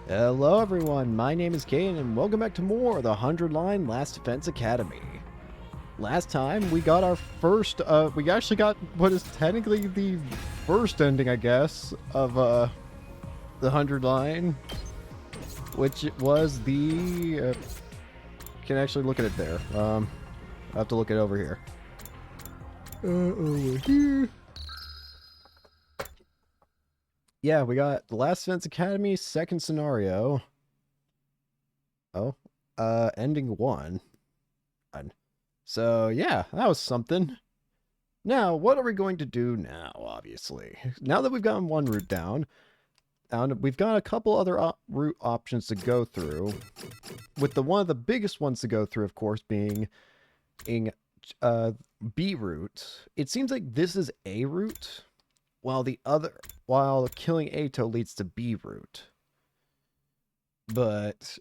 Hello everyone, my name is Caden and welcome back to more of the 100 Line Last Defense Academy. Last time we got our first, we actually got what is technically the first ending, I guess, of the 100 Line, which was the, can actually look at it there. I have to look it over here. Over here. Yeah, we got the Last Defense Academy second scenario. Oh, ending 1. So yeah, that was something. Now, what are we going to do now, obviously? Now that we've gotten one route down, we've got a couple other route options to go through, with one of the biggest ones to go through, of course, being B route. It seems like this is A route, while killing Ato leads to B route. But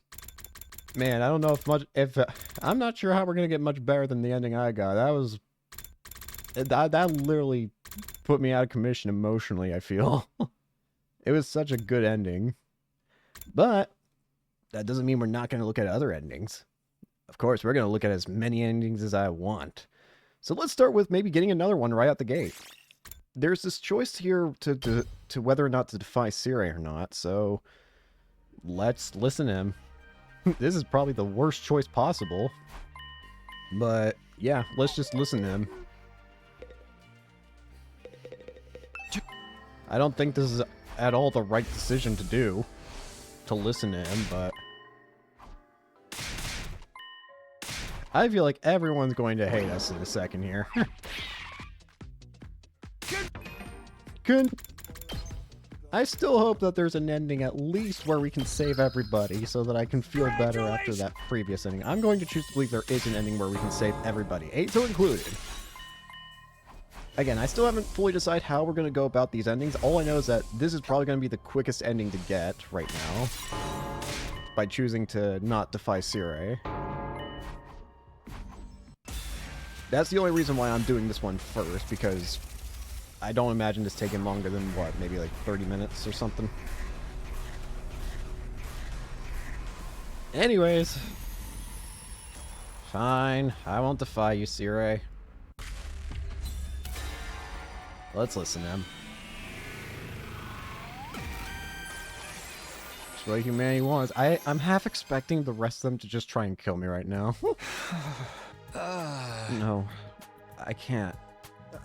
man, I don't know if I'm not sure how we're gonna get much better than the ending I got. That literally put me out of commission emotionally, I feel. It was such a good ending. But that doesn't mean we're not gonna look at other endings. Of course, we're gonna look at as many endings as I want. So let's start with maybe getting another one right out the gate. There's this choice here to whether or not to defy Siri or not, so let's listen to him. This is probably the worst choice possible, but yeah, let's just listen to him. I don't think this is at all the right decision to do, to listen to him, but I feel like everyone's going to hate us in a second here. Good. I still hope that there's an ending at least where we can save everybody so that I can feel better after that previous ending. I'm going to choose to believe there is an ending where we can save everybody, Ato included. Again, I still haven't fully decided how we're going to go about these endings. All I know is that this is probably going to be the quickest ending to get right now by choosing to not defy Siri. That's the only reason why I'm doing this one first, because I don't imagine this taking longer than, what, maybe like 30 minutes or something. Anyways. Fine. I won't defy you, Siri. Let's listen to him. It's what humanity wants. I'm half expecting the rest of them to just try and kill me right now. No. I can't.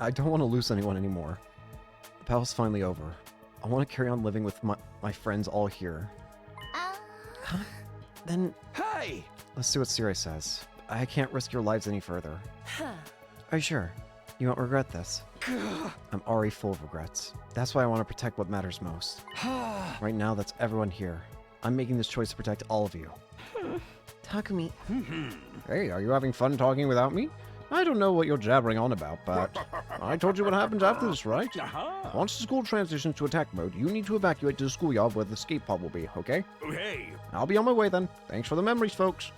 I don't want to lose anyone anymore. The battle's finally over. I want to carry on living with my friends all here. Huh? Then... Hey! Let's see what Siri says. I can't risk your lives any further. Are you sure? You won't regret this? I'm already full of regrets. That's why I want to protect what matters most. Right now, that's everyone here. I'm making this choice to protect all of you. Takumi. Hey, are you having fun talking without me? I don't know what you're jabbering on about, but I told you what happens after this, right? Once the school transitions to attack mode, you need to evacuate to the schoolyard where the escape pod will be, okay? Okay. I'll be on my way then. Thanks for the memories, folks.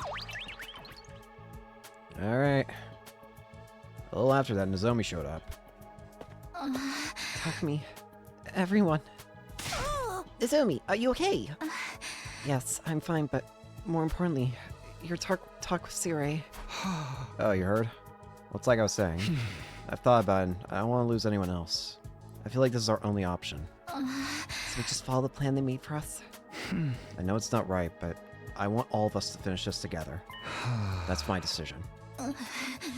Alright. A little after that, Nozomi showed up. Takumi. Everyone. Nozomi, are you okay? Yes, I'm fine, but more importantly, your talk with Siri. Oh, you heard? Well, it's like I was saying. I've thought about it, and I don't want to lose anyone else. I feel like this is our only option. So we just follow the plan they made for us? I know it's not right, but I want all of us to finish this together. That's my decision.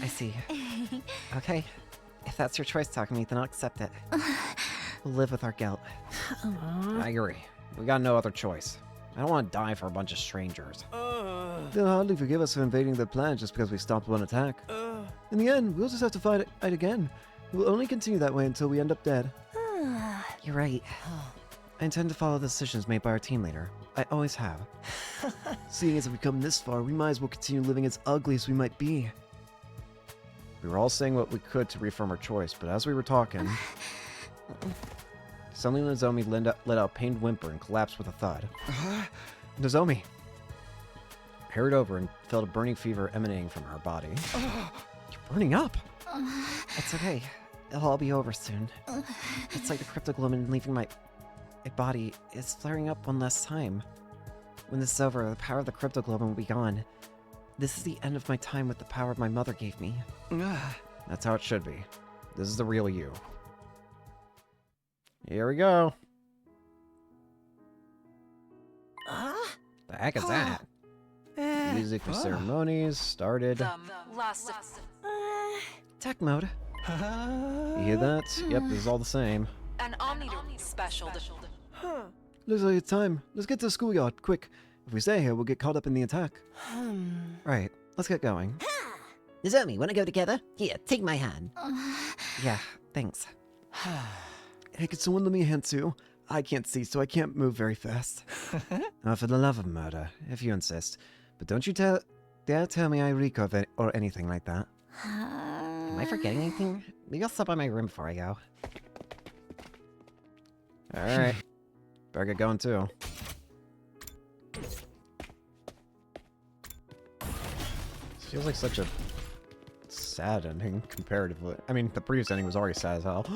I see. Okay. If that's your choice, Takumi, then I'll accept it. We'll live with our guilt. I agree. We got no other choice. I don't want to die for a bunch of strangers. They'll hardly forgive us for invading their planet just because we stopped one attack. In the end, we'll just have to fight it again. We'll only continue that way until we end up dead. You're right. I intend to follow the decisions made by our team leader. I always have. Seeing as we've come this far, we might as well continue living as ugly as we might be. We were all saying what we could to reaffirm our choice, but as we were talking... Suddenly Nozomi let out a pained whimper and collapsed with a thud. Nozomi! I hurried over and felt a burning fever emanating from her body. You're burning up! It's okay. It'll all be over soon. It's like the cryptoglomin leaving my body is flaring up one last time. When this is over, the power of the crypto globin will be gone. This is the end of my time with the power my mother gave me. That's how it should be. This is the real you. Here we go. The heck is that? Music for ceremonies started. Tech mode. You hear that? Yep, this is all the same. An Omni special. Looks like it's time. Let's get to the schoolyard, quick. If we stay here, we'll get caught up in the attack. Right, let's get going. Nozomi, wanna go together? Here, take my hand. Yeah, thanks. Hey, could someone lend me a hand too? I can't see, so I can't move very fast. For the love of murder, if you insist. But don't you dare tell me I reek of it or anything like that. Am I forgetting anything? Maybe I'll stop by my room before I go. Alright. Better get going too. This feels like such a sad ending comparatively. I mean, the previous ending was already sad as hell.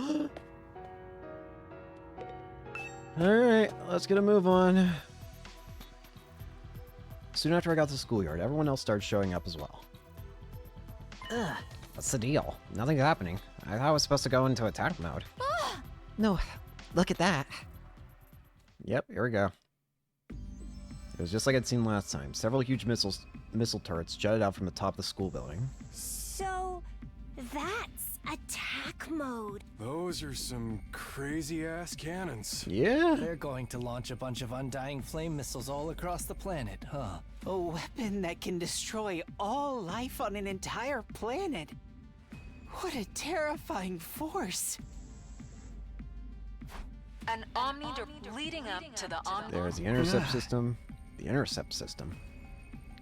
Alright, let's get a move on. Soon after I got to the schoolyard, everyone else started showing up as well. Ugh, what's the deal? Nothing's happening. I thought I was supposed to go into attack mode. No, look at that. Yep, here we go. It was just like I'd seen last time. Several huge missile turrets jutted out from the top of the school building. So, that's attack mode. Those are some crazy-ass cannons. Yeah? They're going to launch a bunch of undying flame missiles all across the planet, huh? A weapon that can destroy all life on an entire planet. What a terrifying force. An Omni leading up to the Omni. There's the intercept system. The intercept system.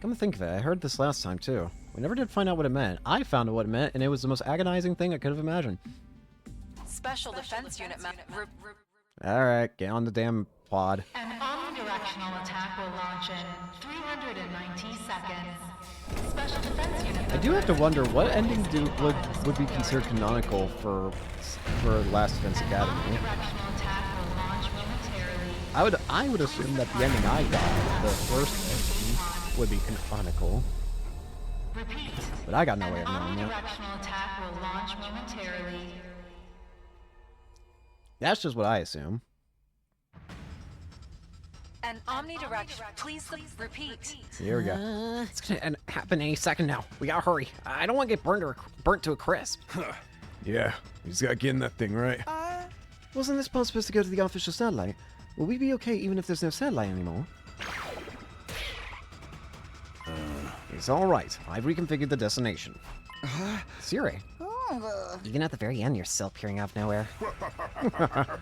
Come to think of it, I heard this last time too. We never did find out what it meant. I found out what it meant, and it was the most agonizing thing I could have imagined. Special Defense Unit Alright, get on the damn pod. An omnidirectional attack will launch in 390 seconds. Special Defense Unit. I do have to wonder what ending would be considered canonical for Last Defense Academy. Omnidirectional attack will launch momentarily. I would assume that the ending I got, the first ending, would be canonical. Repeat. But I got no way of knowing that. Omnidirectional attack will launch momentarily. That's just what I assume. An omnidirectional. Please repeat. Here we go. It's gonna happen any second now. We gotta hurry. I don't want to get burnt to a crisp. Yeah, you just gotta get in that thing, right? Wasn't this pod supposed to go to the official satellite? Will we be okay even if there's no satellite anymore? It's alright. I've reconfigured the destination. Siri. Even at the very end, you're still appearing out of nowhere.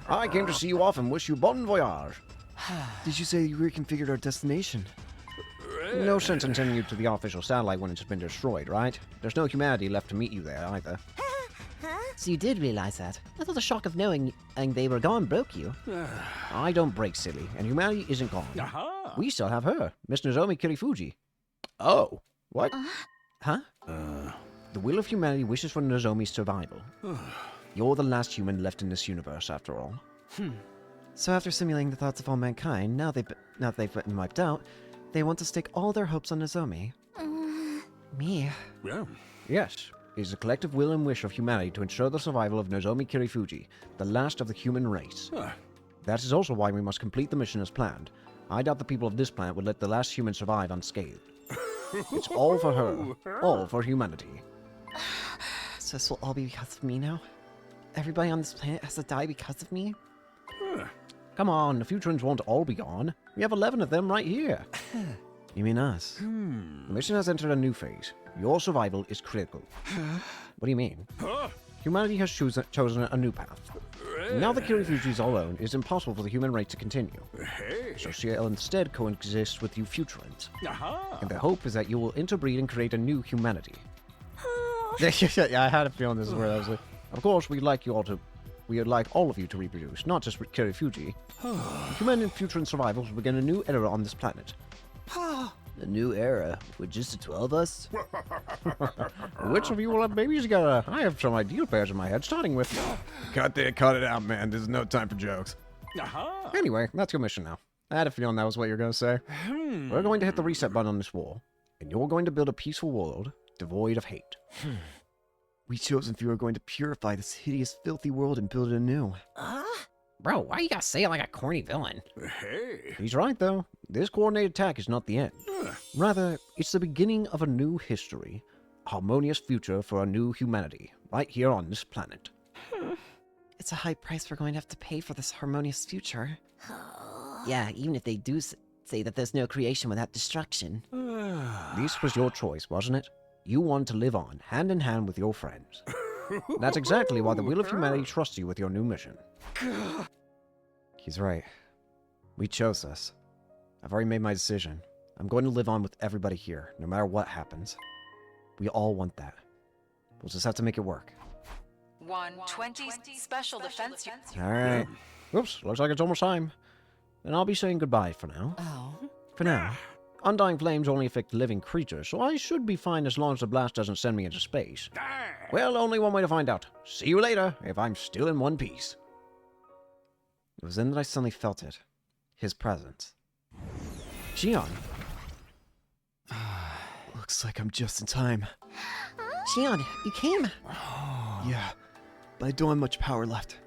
I came to see you off and wish you bon voyage. Did you say you reconfigured our destination? No sense in sending you to the official satellite when it's been destroyed, right? There's no humanity left to meet you there, either. So you did realize that. I thought the shock of knowing they were gone broke you. I don't break, silly, and humanity isn't gone. We still have her, Miss Nozomi Kirifuji. Oh, what? Huh? The will of humanity wishes for Nozomi's survival. You're the last human left in this universe, after all. So after simulating the thoughts of all mankind, now they've been wiped out, they want to stake all their hopes on Nozomi. Me? Yeah. Yes, it is the collective will and wish of humanity to ensure the survival of Nozomi Kirifuji, the last of the human race. That is also why we must complete the mission as planned. I doubt the people of this planet would let the last human survive unscathed. It's all for her, all for humanity. So this will all be because of me now? Everybody on this planet has to die because of me? Come on, the Futurans won't all be gone. We have 11 of them right here. You mean us? The mission has entered a new phase. Your survival is critical. What do you mean? Humanity has chosen a new path. Now the Kirifujis alone, it is impossible for the human race to continue. So she'll instead coexist with you Futurans. And the hope is that you will interbreed and create a new humanity. Yeah, I had a feeling this is where I was like, of course, we'd like all of you to reproduce, not just Kirifuji. Human and Futuran survivals will begin a new era on this planet. A new era? With just the 12 of us? Which of you will have babies together? I have some ideal pairs in my head, starting with... Cut it out, man. There's no time for jokes. Anyway, that's your mission now. I had a feeling that was what you were going to say. We're going to hit the reset button on this wall, and you're going to build a peaceful world devoid of hate. We chosen few are going to purify this hideous, filthy world and build it anew. Bro, why you gotta say it like a corny villain? Hey. He's right, though. This coordinated attack is not the end. Rather, it's the beginning of a new history, a harmonious future for a new humanity, right here on this planet. It's a high price we're going to have to pay for this harmonious future. Yeah, even if they do say that there's no creation without destruction. This was your choice, wasn't it? You wanted to live on, hand in hand with your friends. That's exactly why the Wheel of Humanity trusts you with your new mission. He's right. We chose this. I've already made my decision. I'm going to live on with everybody here, no matter what happens. We all want that. We'll just have to make it work. 120 special defense units. Alright. Oops, looks like it's almost time. Then I'll be saying goodbye for now. Oh. For now. Undying flames only affect living creatures, so I should be fine as long as the blast doesn't send me into space. Well, only one way to find out. See you later, if I'm still in one piece. It was then that I suddenly felt it. His presence. Xion. Looks like I'm just in time. Xion, you came? Yeah, but I don't have much power left.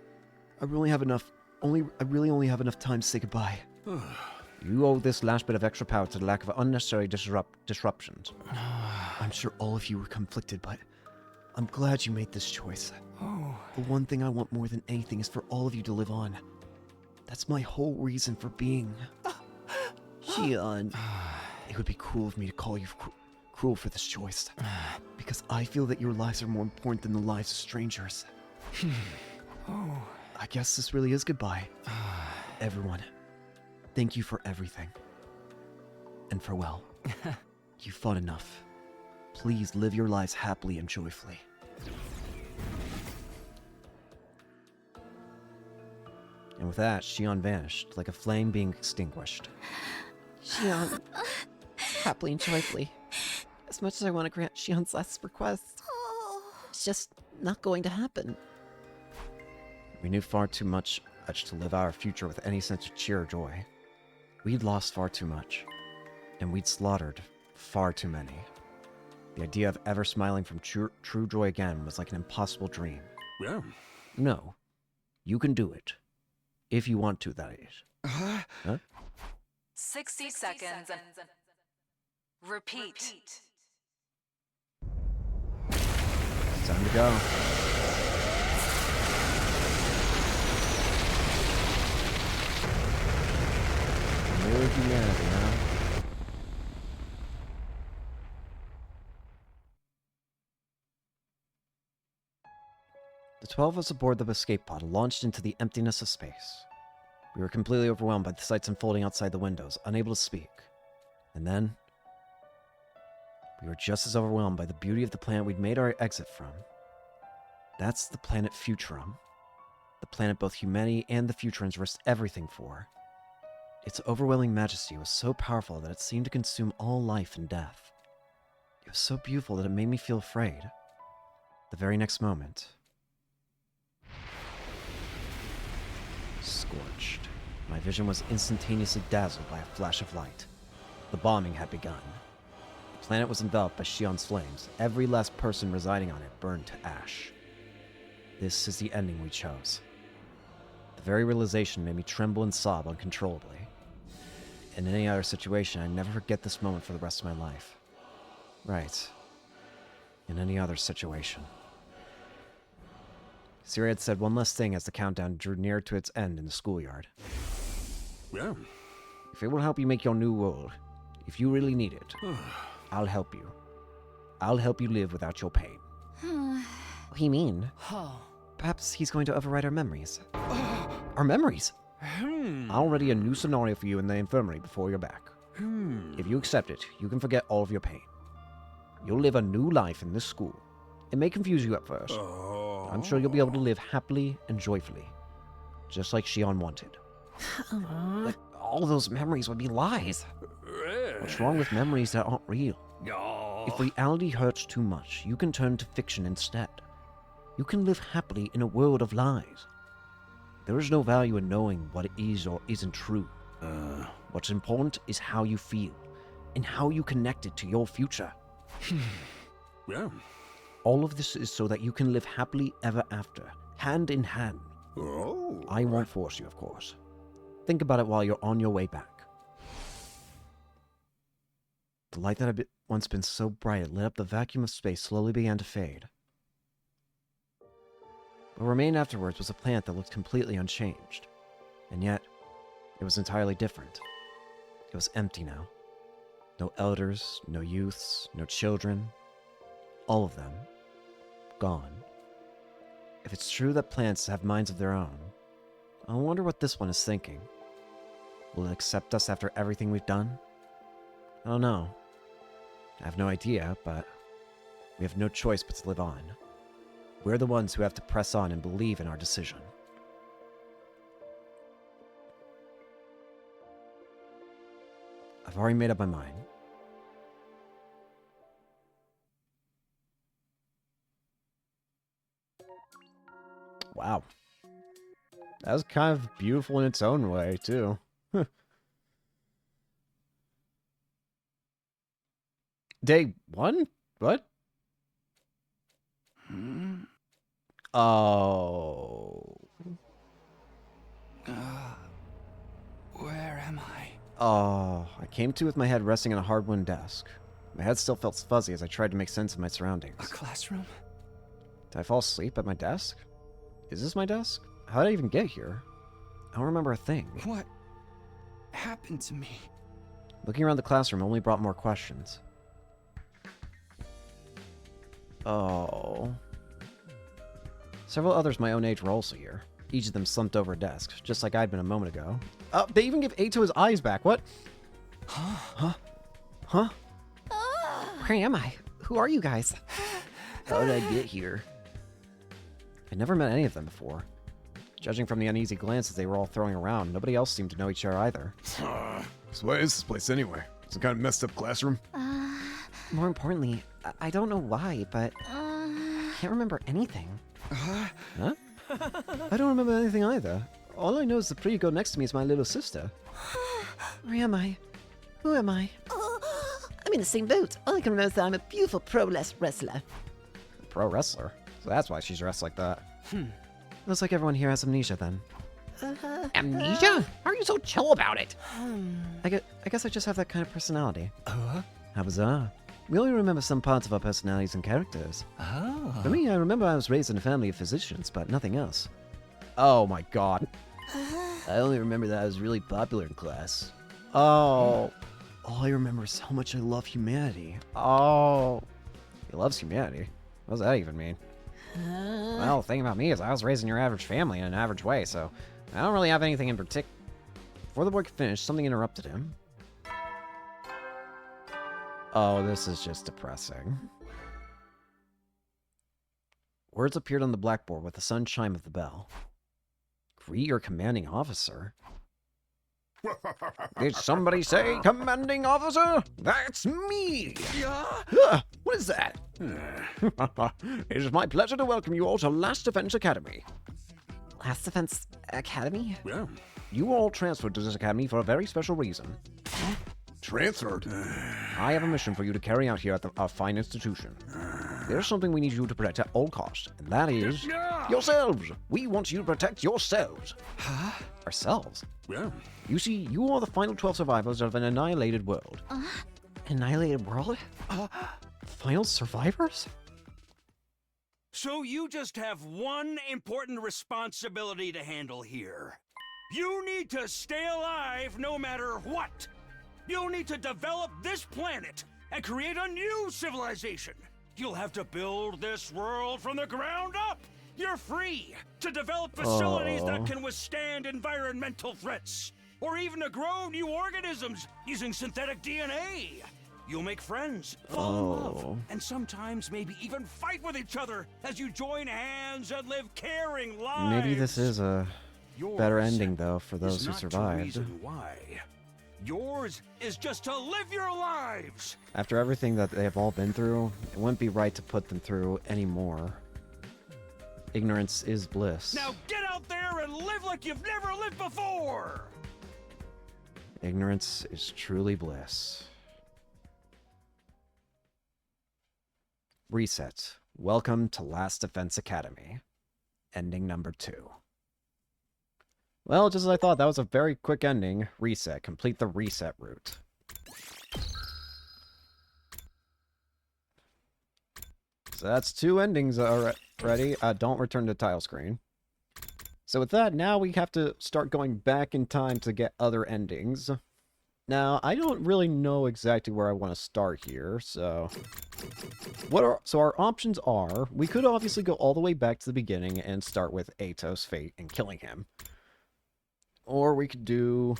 I really only have enough time to say goodbye. You owe this last bit of extra power to the lack of unnecessary disruptions. I'm sure all of you were conflicted, but I'm glad you made this choice. The one thing I want more than anything is for all of you to live on. That's my whole reason for being. Xion. It would be cool of me to call you cruel for this choice, because I feel that your lives are more important than the lives of strangers. I guess this really is goodbye. Everyone, thank you for everything. And farewell. You fought enough. Please live your lives happily and joyfully. And with that, Xion vanished, like a flame being extinguished. Xion. Happily and joyfully. As much as I want to grant Xion's last request, it's just not going to happen. We knew far too much to live our future with any sense of cheer or joy. We'd lost far too much, and we'd slaughtered far too many. The idea of ever smiling from true joy again was like an impossible dream. Yeah. No, you can do it. If you want to, that is. Huh? 60 seconds. Repeat. It's time to go. New humanity, huh? The 12 of us aboard the escape pod launched into the emptiness of space. We were completely overwhelmed by the sights unfolding outside the windows, unable to speak. And then, we were just as overwhelmed by the beauty of the planet we'd made our exit from. That's the planet Futurum. The planet both humanity and the Futurans risked everything for. Its overwhelming majesty was so powerful that it seemed to consume all life and death. It was so beautiful that it made me feel afraid. The very next moment... Scorched. My vision was instantaneously dazzled by a flash of light. The bombing had begun. The planet was enveloped by Xion's flames. Every last person residing on it burned to ash. This is the ending we chose. The very realization made me tremble and sob uncontrollably. In any other situation, I'd never forget this moment for the rest of my life. Right. In any other situation. Siri had said one last thing as the countdown drew near to its end in the schoolyard. Yeah. If it will help you make your new world, if you really need it, I'll help you. I'll help you live without your pain. What do you mean? Perhaps he's going to override our memories. Our memories? I'll ready a new scenario for you in the infirmary before you're back. If you accept it, you can forget all of your pain. You'll live a new life in this school. It may confuse you at first. I'm sure you'll be able to live happily and joyfully. Just like Xion wanted. But all those memories would be lies. What's wrong with memories that aren't real? If reality hurts too much, you can turn to fiction instead. You can live happily in a world of lies. There is no value in knowing what is or isn't true. What's important is how you feel, and how you connect it to your future. Yeah. All of this is so that you can live happily ever after, hand in hand. Oh. I won't force you, of course. Think about it while you're on your way back. The light that had once been so bright it lit up the vacuum of space slowly began to fade. What remained afterwards was a planet that looked completely unchanged. And yet, it was entirely different. It was empty now. No elders, no youths, no children. All of them. Gone. If it's true that plants have minds of their own, I wonder what this one is thinking. Will it accept us after everything we've done? I don't know. I have no idea, but we have no choice but to live on. We're the ones who have to press on and believe in our decision. I've already made up my mind. Wow. That was kind of beautiful in its own way, too. Day 1? What? Oh. Where am I? Oh, I came to with my head resting on a hard-wooden desk. My head still felt fuzzy as I tried to make sense of my surroundings. A classroom? Did I fall asleep at my desk? Is this my desk? How did I even get here? I don't remember a thing. What happened to me? Looking around the classroom only brought more questions. Oh. Several others my own age were also here. Each of them slumped over a desk, just like I'd been a moment ago. They even give Ato his eyes back. What? Huh? Where am I? Who are you guys? How did I get here? I'd never met any of them before. Judging from the uneasy glances they were all throwing around, nobody else seemed to know each other either. So what is this place anyway? Some kind of messed up classroom? More importantly, I don't know why, but I can't remember anything. Huh? I don't remember anything either. All I know is the pretty girl next to me is my little sister. Where am I? Who am I? I'm in the same boat. All I can remember is that I'm a beautiful pro wrestler. Pro wrestler? So that's why she's dressed like that. Looks like everyone here has amnesia then. Amnesia? How are you so chill about it? I guess I just have that kind of personality. How bizarre. We only remember some parts of our personalities and characters. Oh. For me, I remember I was raised in a family of physicians, but nothing else. Oh my god. I only remember that I was really popular in class. Oh. All I remember is how much I love humanity. Oh. He loves humanity? What does that even mean? Well, the thing about me is I was raised in your average family in an average way, so I don't really have anything in particular. Before the boy could finish, something interrupted him. Oh, this is just depressing. Words appeared on the blackboard with the sudden chime of the bell. Greet your commanding officer? Did somebody say commanding officer? That's me! What is that? It is my pleasure to welcome you all to Last Defense Academy. Last Defense Academy? Yeah. You were all transferred to this academy for a very special reason. Transferred? I have a mission for you to carry out here at our fine institution. There's something we need you to protect at all costs, and that is yourselves. We want you to protect yourselves. Huh? Ourselves? Yeah. You see, you are the final 12 survivors of an annihilated world. Annihilated world? Final survivors? So you just have one important responsibility to handle here. You need to stay alive no matter what. You'll need to develop this planet and create a new civilization. You'll have to build this world from the ground up. You're free to develop facilities that can withstand environmental threats, or even to grow new organisms using synthetic DNA. You'll make friends, fall in love, and sometimes maybe even fight with each other as you join hands and live caring lives. Maybe this is a better ending, though, for those who Is not to survived. reason why. Yours is just to live your lives. After everything that they have all been through, it wouldn't be right to put them through any more. Ignorance is bliss. Now get out there and live like you've never lived before. Ignorance is truly bliss. Reset. Welcome to Last Defense Academy. Ending number 2. Well, just as I thought, that was a very quick ending. Reset. Complete the reset route. So that's 2 endings already. Don't return to the title screen. So with that, now we have to start going back in time to get other endings. Now, I don't really know exactly where I want to start here, so... So our options are, we could obviously go all the way back to the beginning and start with Ato's fate and killing him. Or we could do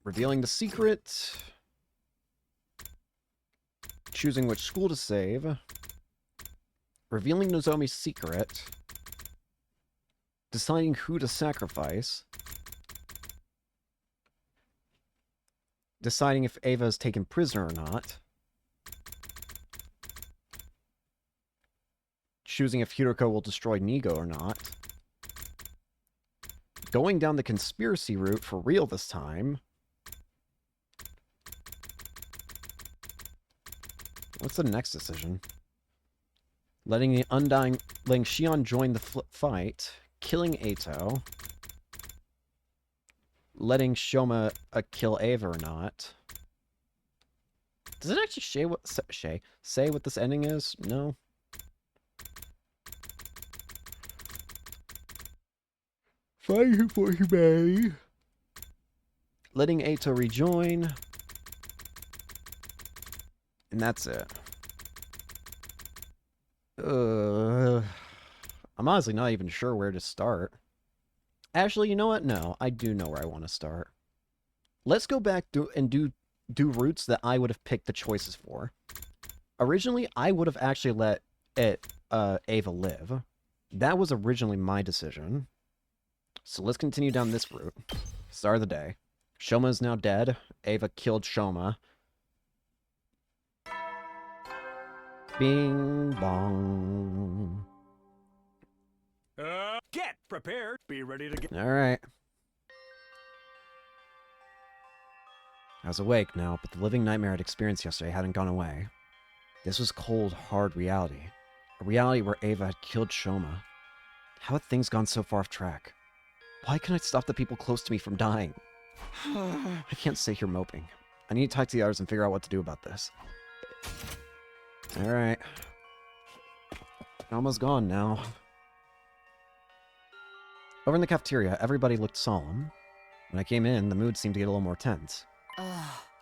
revealing the secret, choosing which school to save, revealing Nozomi's secret, deciding who to sacrifice, deciding if Ava is taken prisoner or not, choosing if Hiroko will destroy Nigo or not, going down the conspiracy route for real this time. What's the next decision? Letting the undying Xion join the fight, killing Ato, letting Shoma kill Ava or not. Does it actually say what this ending is? No. Fight for humanity. Letting Ato rejoin. And that's it. I'm honestly not even sure where to start. Actually, you know what? No, I do know where I want to start. Let's go back and do routes that I would have picked the choices for. Originally, I would have actually let Ava live. That was originally my decision. So let's continue down this route. Start of the day. Shoma is now dead. Ava killed Shoma. Bing bong. Get prepared. Be ready to get... Alright. I was awake now, but the living nightmare I'd experienced yesterday hadn't gone away. This was cold, hard reality. A reality where Ava had killed Shoma. How had things gone so far off track? Why couldn't I stop the people close to me from dying? I can't stay here moping. I need to talk to the others and figure out what to do about this. Alright. Almost gone now. Over in the cafeteria, everybody looked solemn. When I came in, the mood seemed to get a little more tense.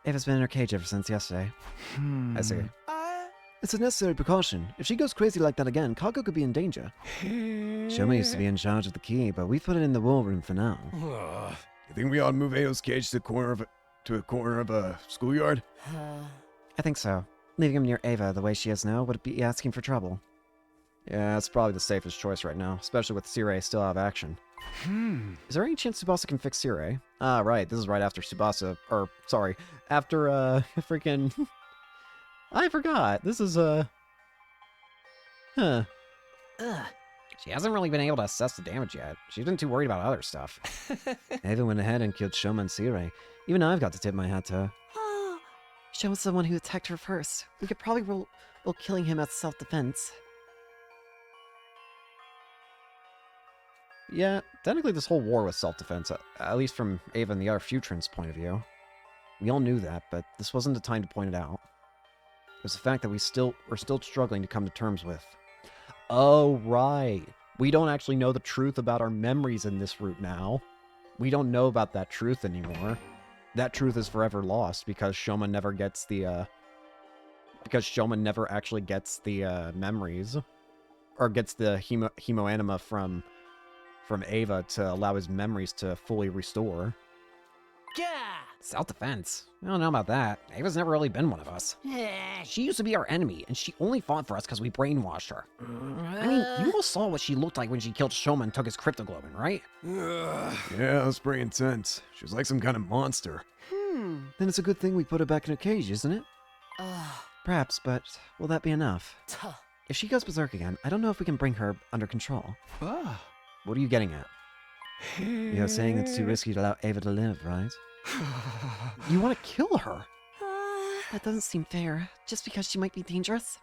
Ava's been in her cage ever since yesterday. I see. It's a necessary precaution. If she goes crazy like that again, Kako could be in danger. Shoma used to be in charge of the key, but we put it in the war room for now. You think we ought to move Ao's cage to a corner of a schoolyard? I think so. Leaving him near Ava the way she is now would be asking for trouble. Yeah, that's probably the safest choice right now, especially with Sirei still out of action. Is there any chance Tsubasa can fix Sirei? Ah, right, this is right after Tsubasa, or, sorry, after, freaking... I forgot, this is, Huh. She hasn't really been able to assess the damage yet. She's been too worried about other stuff. Ava went ahead and killed Shoma and Sirei. Even I've got to tip my hat to her. Shoma's the one who attacked her first. We could probably roll killing him as self-defense. Yeah, technically this whole war was self-defense, at least from Ava and the other Futrins' point of view. We all knew that, but this wasn't the time to point it out. It was the fact that we're still struggling to come to terms with. Oh, right. We don't actually know the truth about our memories in this route now. We don't know about that truth anymore. That truth is forever lost because Shoma never gets the, because Shoma never actually gets the, memories. Or gets the hemoanima from Ava to allow his memories to fully restore. Yeah. Self-defense? I don't know about that. Ava's never really been one of us. She used to be our enemy, and she only fought for us because we brainwashed her. I mean, you all saw what she looked like when she killed Shoma and took his cryptoglobin, right? Yeah, that's pretty intense. She was like some kind of monster. Then it's a good thing we put her back in her cage, isn't it? Perhaps, but will that be enough? If she goes berserk again, I don't know if we can bring her under control. What are you getting at? You're saying it's too risky to allow Ava to live, right? You want to kill her? Uh, That doesn't seem fair. Just because she might be dangerous?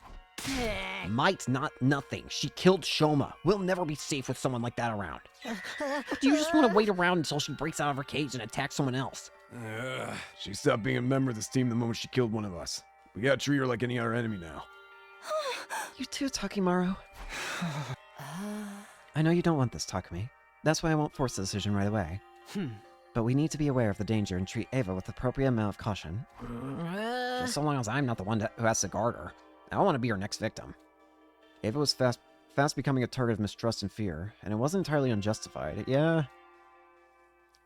Might, not nothing. She killed Shoma. We'll never be safe with someone like that around. Do you just want to wait around until she breaks out of her cage and attacks someone else? She stopped being a member of this team the moment she killed one of us. We gotta treat her like any other enemy now. You too, Takimaru. I know you don't want this, Takumi. That's why I won't force the decision right away. But we need to be aware of the danger and treat Ava with the appropriate amount of caution. Just so long as I'm not the one who has to guard her. I don't want to be her next victim. Ava was fast becoming a target of mistrust and fear, and it wasn't entirely unjustified. Yeah.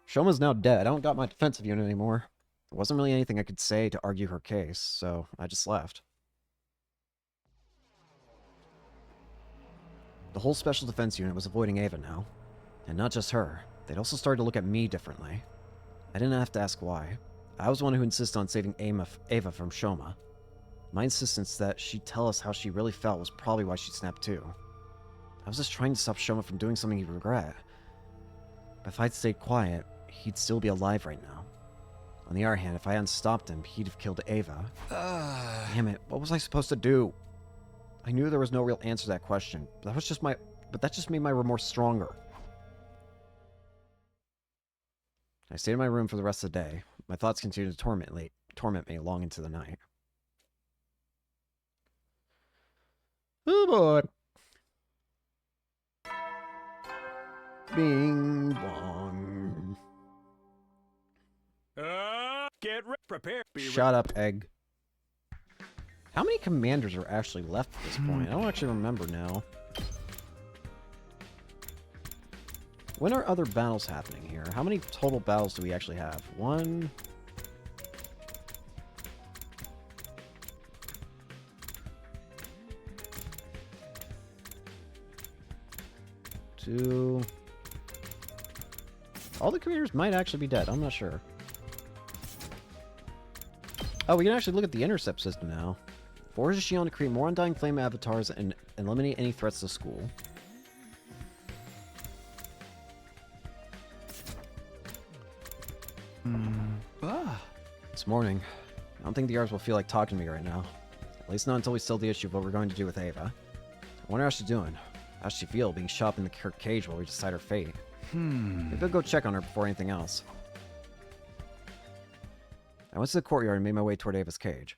Shoma's now dead. I don't got my defensive unit anymore. There wasn't really anything I could say to argue her case, so I just left. The whole special defense unit was avoiding Ava now. And not just her. They'd also started to look at me differently. I didn't have to ask why. I was the one who insisted on saving Ava from Shoma. My insistence that she'd tell us how she really felt was probably why she snapped too. I was just trying to stop Shoma from doing something he'd regret. But if I'd stayed quiet, he'd still be alive right now. On the other hand, if I hadn't stopped him, he'd have killed Ava. Damn it, what was I supposed to do? I knew there was no real answer to that question, but that just made my remorse stronger. I stayed in my room for the rest of the day. My thoughts continued to torment me long into the night. Oh boy. Bing bong. Prepare. Shut up, egg. How many commanders are actually left at this point? I don't actually remember now. When are other battles happening here? How many total battles do we actually have? 1... 2... All the commanders might actually be dead. I'm not sure. Oh, we can actually look at the intercept system now. Forces Shion to create more Undying Flame avatars and eliminate any threats to school. It's morning. I don't think the R's will feel like talking to me right now. At least not until we settle the issue of what we're going to do with Ava. I wonder how she's doing. How's she feel being shot up in her cage while we decide her fate? Maybe I'll go check on her before anything else. I went to the courtyard and made my way toward Ava's cage.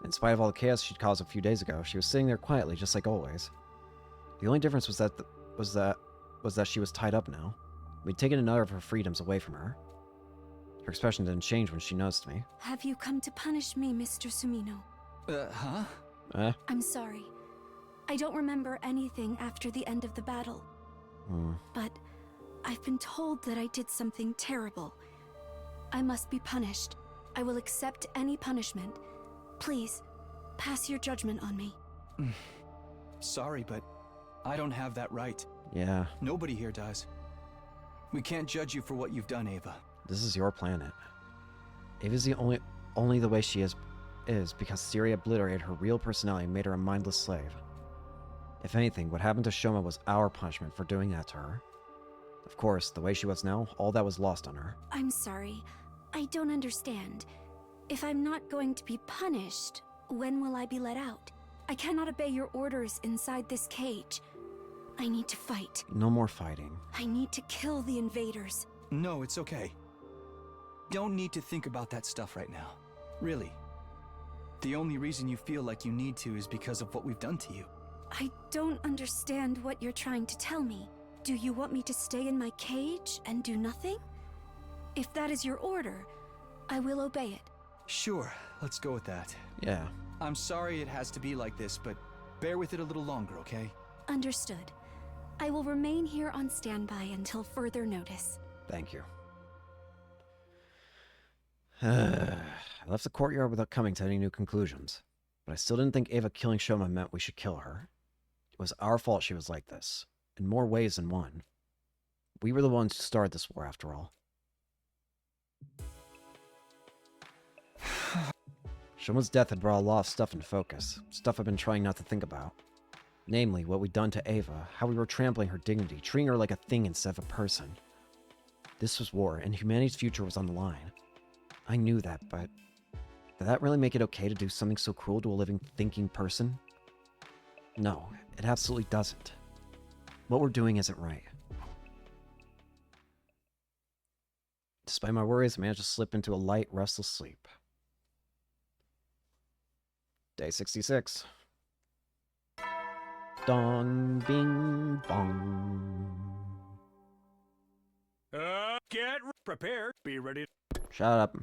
In spite of all the chaos she'd caused a few days ago, she was sitting there quietly, just like always. The only difference was that she was tied up now. We'd taken another of her freedoms away from her. Her expression didn't change when she noticed me. Have you come to punish me, Mr. Sumino? Huh? I'm sorry. I don't remember anything after the end of the battle. But I've been told that I did something terrible. I must be punished. I will accept any punishment. Please, pass your judgment on me. Sorry, but I don't have that right. Yeah. Nobody here does. We can't judge you for what you've done, Ava. This is your planet. Ava's the only the way she is because Siri obliterated her real personality and made her a mindless slave. If anything, what happened to Shoma was our punishment for doing that to her. Of course, the way she was now, all that was lost on her. I'm sorry. I don't understand. If I'm not going to be punished, when will I be let out? I cannot obey your orders inside this cage. I need to fight. No more fighting. I need to kill the invaders. No, it's okay. Don't need to think about that stuff right now. Really. The only reason you feel like you need to is because of what we've done to you. I don't understand what you're trying to tell me. Do you want me to stay in my cage and do nothing? If that is your order, I will obey it. Sure, let's go with that. Yeah. I'm sorry it has to be like this, but bear with it a little longer, okay? Understood. I will remain here on standby until further notice. Thank you. I left the courtyard without coming to any new conclusions, but I still didn't think Ava killing Shoma meant we should kill her. It was our fault she was like this, in more ways than one. We were the ones who started this war, after all. Shoma's death had brought a lot of stuff into focus, stuff I've been trying not to think about. Namely, what we'd done to Ava, how we were trampling her dignity, treating her like a thing instead of a person. This was war, and humanity's future was on the line. I knew that, but did that really make it okay to do something so cruel to a living, thinking person? No, it absolutely doesn't. What we're doing isn't right. Despite my worries, I managed to slip into a light, restless sleep. Day 66. Dong, bing, bong. Get prepared. Be ready. Shut up.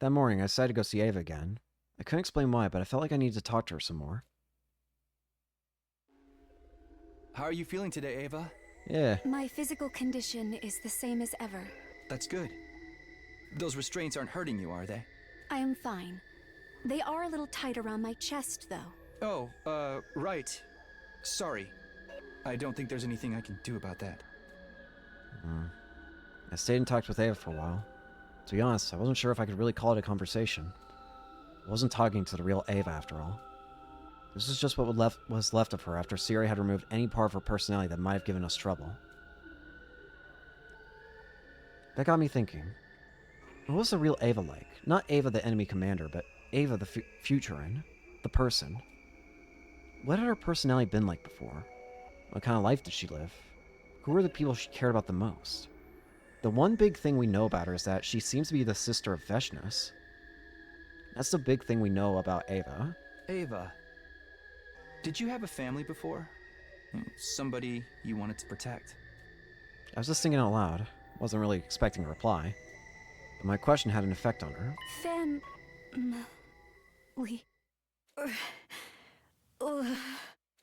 That morning, I decided to go see Ava again. I couldn't explain why, but I felt like I needed to talk to her some more. How are you feeling today, Ava? Yeah. My physical condition is the same as ever. That's good. Those restraints aren't hurting you, are they? I am fine. They are a little tight around my chest, though. Oh, right. Sorry. I don't think there's anything I can do about that. I stayed in touch with Ava for a while. To be honest, I wasn't sure if I could really call it a conversation. I wasn't talking to the real Ava, after all. This was just what was left of her after Siri had removed any part of her personality that might have given us trouble. That got me thinking. What was the real Ava like? Not Ava the enemy commander, but Ava the Futurin, the person. What had her personality been like before? What kind of life did she live? Who were the people she cared about the most? The one big thing we know about her is that she seems to be the sister of Veshnus. That's the big thing we know about Ava. Ava, did you have a family before? Somebody you wanted to protect? I was just thinking out loud. Wasn't really expecting a reply. But my question had an effect on her.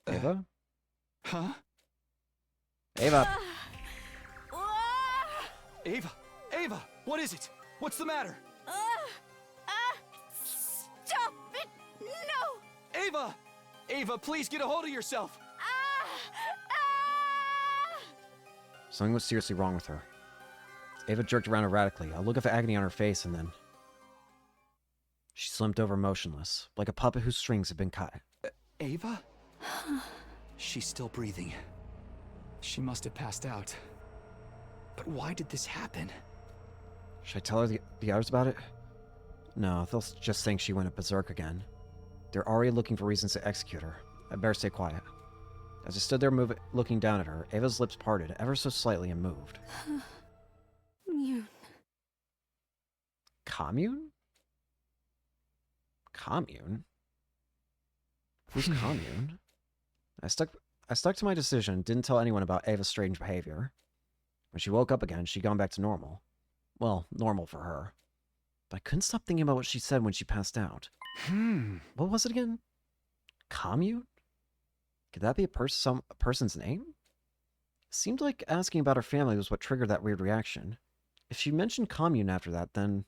Ava? Huh? Ava! Ava! Ava! What is it? What's the matter? Stop it! No! Ava! Ava, please get a hold of yourself! Something was seriously wrong with her. Ava jerked around erratically, a look of agony on her face, and then she slumped over motionless, like a puppet whose strings had been cut. Ava? She's still breathing. She must have passed out. But why did this happen? Should I tell her the others about it? No, they'll just think she went berserk again. They're already looking for reasons to execute her. I better stay quiet. As I stood there looking down at her, Ava's lips parted ever so slightly and moved. Commune? Commune? Who's Commune? I stuck to my decision and didn't tell anyone about Ava's strange behavior. When she woke up again, she'd gone back to normal. Well, normal for her. But I couldn't stop thinking about what she said when she passed out. What was it again? Commune? Could that be a person's name? Seemed like asking about her family was what triggered that weird reaction. If she mentioned commune after that, then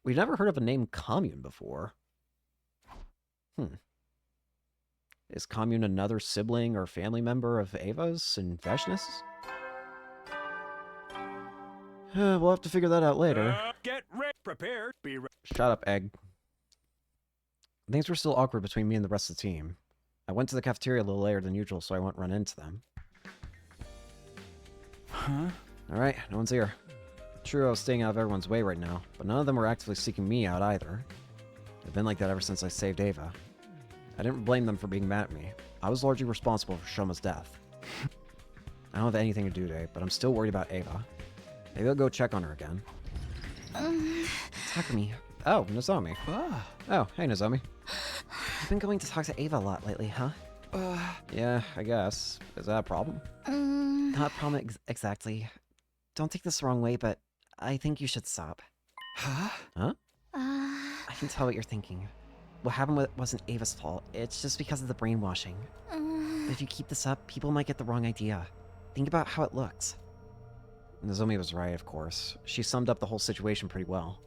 we'd never heard of a name commune before. Is commune another sibling or family member of Ava's and Veshnus? We'll have to figure that out later. Get ready, prepared, be ready. Shut up, Egg. Things were still awkward between me and the rest of the team. I went to the cafeteria a little later than usual so I wouldn't run into them. Huh? Alright, no one's here. True, I was staying out of everyone's way right now, but none of them were actively seeking me out either. They've been like that ever since I saved Ava. I didn't blame them for being mad at me. I was largely responsible for Shoma's death. I don't have anything to do today, but I'm still worried about Ava. Maybe I'll go check on her again. Takumi. Oh, Nozomi. Oh, hey Nozomi. You've been going to talk to Ava a lot lately, huh? Yeah, I guess. Is that a problem? Not a problem exactly. Don't take this the wrong way, but I think you should stop. Huh? Huh? I can tell what you're thinking. What happened wasn't Ava's fault. It's just because of the brainwashing. But if you keep this up, people might get the wrong idea. Think about how it looks. Nozomi was right, of course. She summed up the whole situation pretty well.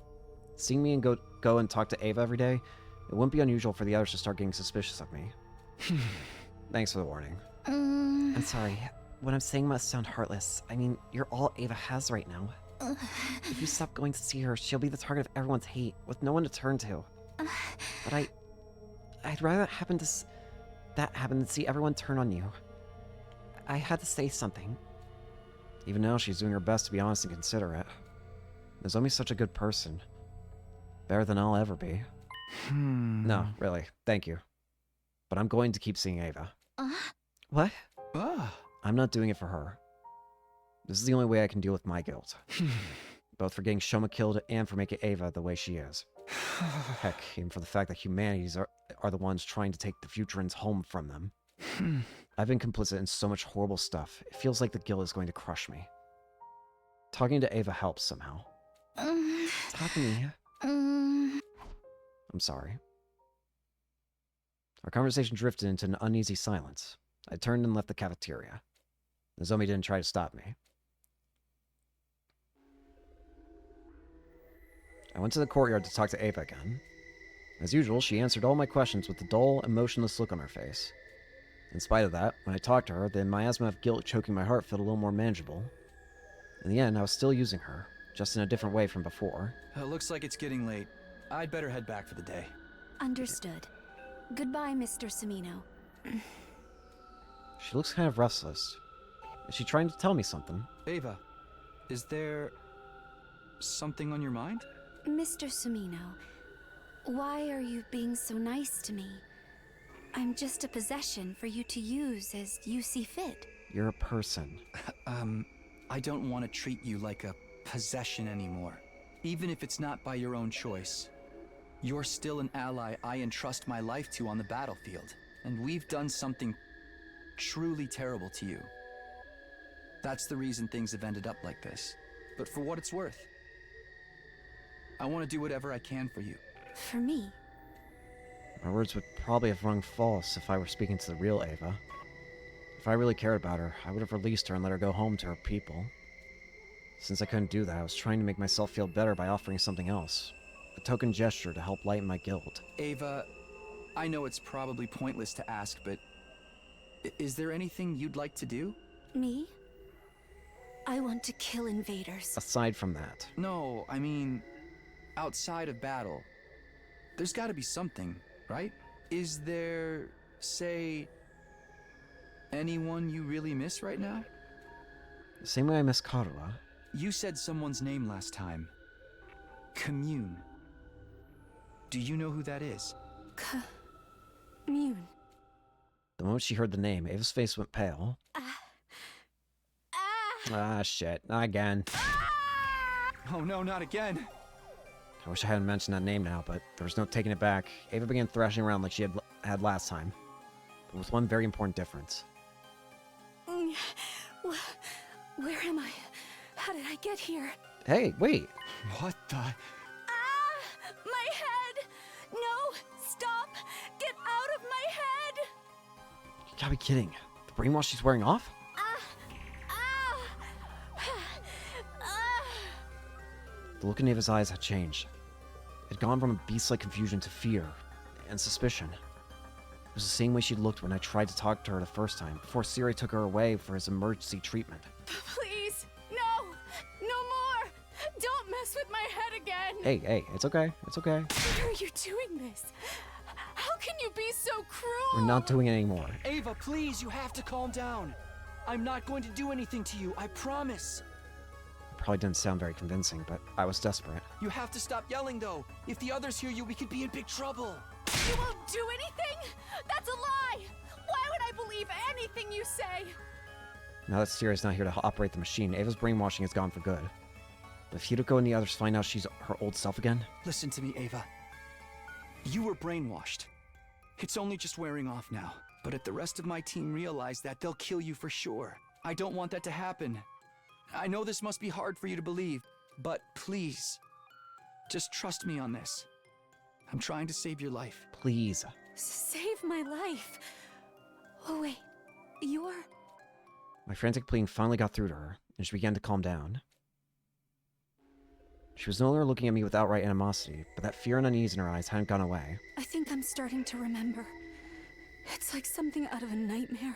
Seeing me and go and talk to Ava every day, it wouldn't be unusual for the others to start getting suspicious of me. Thanks for the warning. I'm sorry. What I'm saying must sound heartless. I mean, you're all Ava has right now. If you stop going to see her, she'll be the target of everyone's hate, with no one to turn to. But I'd rather that happen than see everyone turn on you. I had to say something. Even now, she's doing her best to be honest and considerate. Nozomi's such a good person. Better than I'll ever be. No, really. Thank you. But I'm going to keep seeing Ava. What? I'm not doing it for her. This is the only way I can deal with my guilt. Both for getting Shoma killed and for making Ava the way she is. Heck, even for the fact that humanities are the ones trying to take the Futurans home from them. I've been complicit in so much horrible stuff. It feels like the guilt is going to crush me. Talking to Ava helps somehow. Talk to me. I'm sorry. Our conversation drifted into an uneasy silence. I turned and left the cafeteria. Nozomi didn't try to stop me. I went to the courtyard to talk to Ava again. As usual, she answered all my questions with a dull, emotionless look on her face. In spite of that, when I talked to her, the miasma of guilt choking my heart felt a little more manageable. In the end, I was still using her, just in a different way from before. Looks like it's getting late. I'd better head back for the day. Understood. Goodbye, Mr. Sumino. She looks kind of restless. Is she trying to tell me something? Ava, is there something on your mind? Mr. Sumino, why are you being so nice to me? I'm just a possession for you to use as you see fit. You're a person. I don't want to treat you like a possession anymore. Even if it's not by your own choice. You're still an ally I entrust my life to on the battlefield. And we've done something truly terrible to you. That's the reason things have ended up like this. But for what it's worth, I want to do whatever I can for you. For me? My words would probably have rung false if I were speaking to the real Ava. If I really cared about her, I would have released her and let her go home to her people. Since I couldn't do that, I was trying to make myself feel better by offering something else. A token gesture to help lighten my guilt. Ava, I know it's probably pointless to ask, but is there anything you'd like to do? Me? I want to kill invaders. Aside from that. No, I mean, outside of battle. There's gotta be something, right? Is there, say, anyone you really miss right now? The same way I miss Karua. You said someone's name last time. Commune. Do you know who that is? Commune. The moment she heard the name, Ava's face went pale. Ah, shit. Not again. Oh no, not again. I wish I hadn't mentioned that name now, but there was no taking it back. Ava began thrashing around like she had last time. But with one very important difference. Where am I? How did I get here? Hey, wait. What the? My head! No! Stop! Get out of my head! You gotta be kidding. The brainwash she's wearing off? The look in Ava's eyes had changed. It had gone from a beast-like confusion to fear and suspicion. It was the same way she looked when I tried to talk to her the first time, before Siri took her away for his emergency treatment. Please, no! No more! Don't mess with my head again! Hey, it's okay. It's okay. Why are you doing this? How can you be so cruel? We're not doing it anymore. Ava, please, you have to calm down. I'm not going to do anything to you, I promise. Probably didn't sound very convincing, but I was desperate. You have to stop yelling, though. If the others hear you, we could be in big trouble. You won't do anything? That's a lie! Why would I believe anything you say? Now that Siri's not here to operate the machine, Ava's brainwashing is gone for good. But if Hideko and the others find out she's her old self again... Listen to me, Ava. You were brainwashed. It's only just wearing off now. But if the rest of my team realize that, they'll kill you for sure. I don't want that to happen. I know this must be hard for you to believe, but please, just trust me on this. I'm trying to save your life. Please. Save my life. Oh, wait. You're... My frantic pleading finally got through to her, and she began to calm down. She was no longer looking at me with outright animosity, but that fear and unease in her eyes hadn't gone away. I think I'm starting to remember. It's like something out of a nightmare.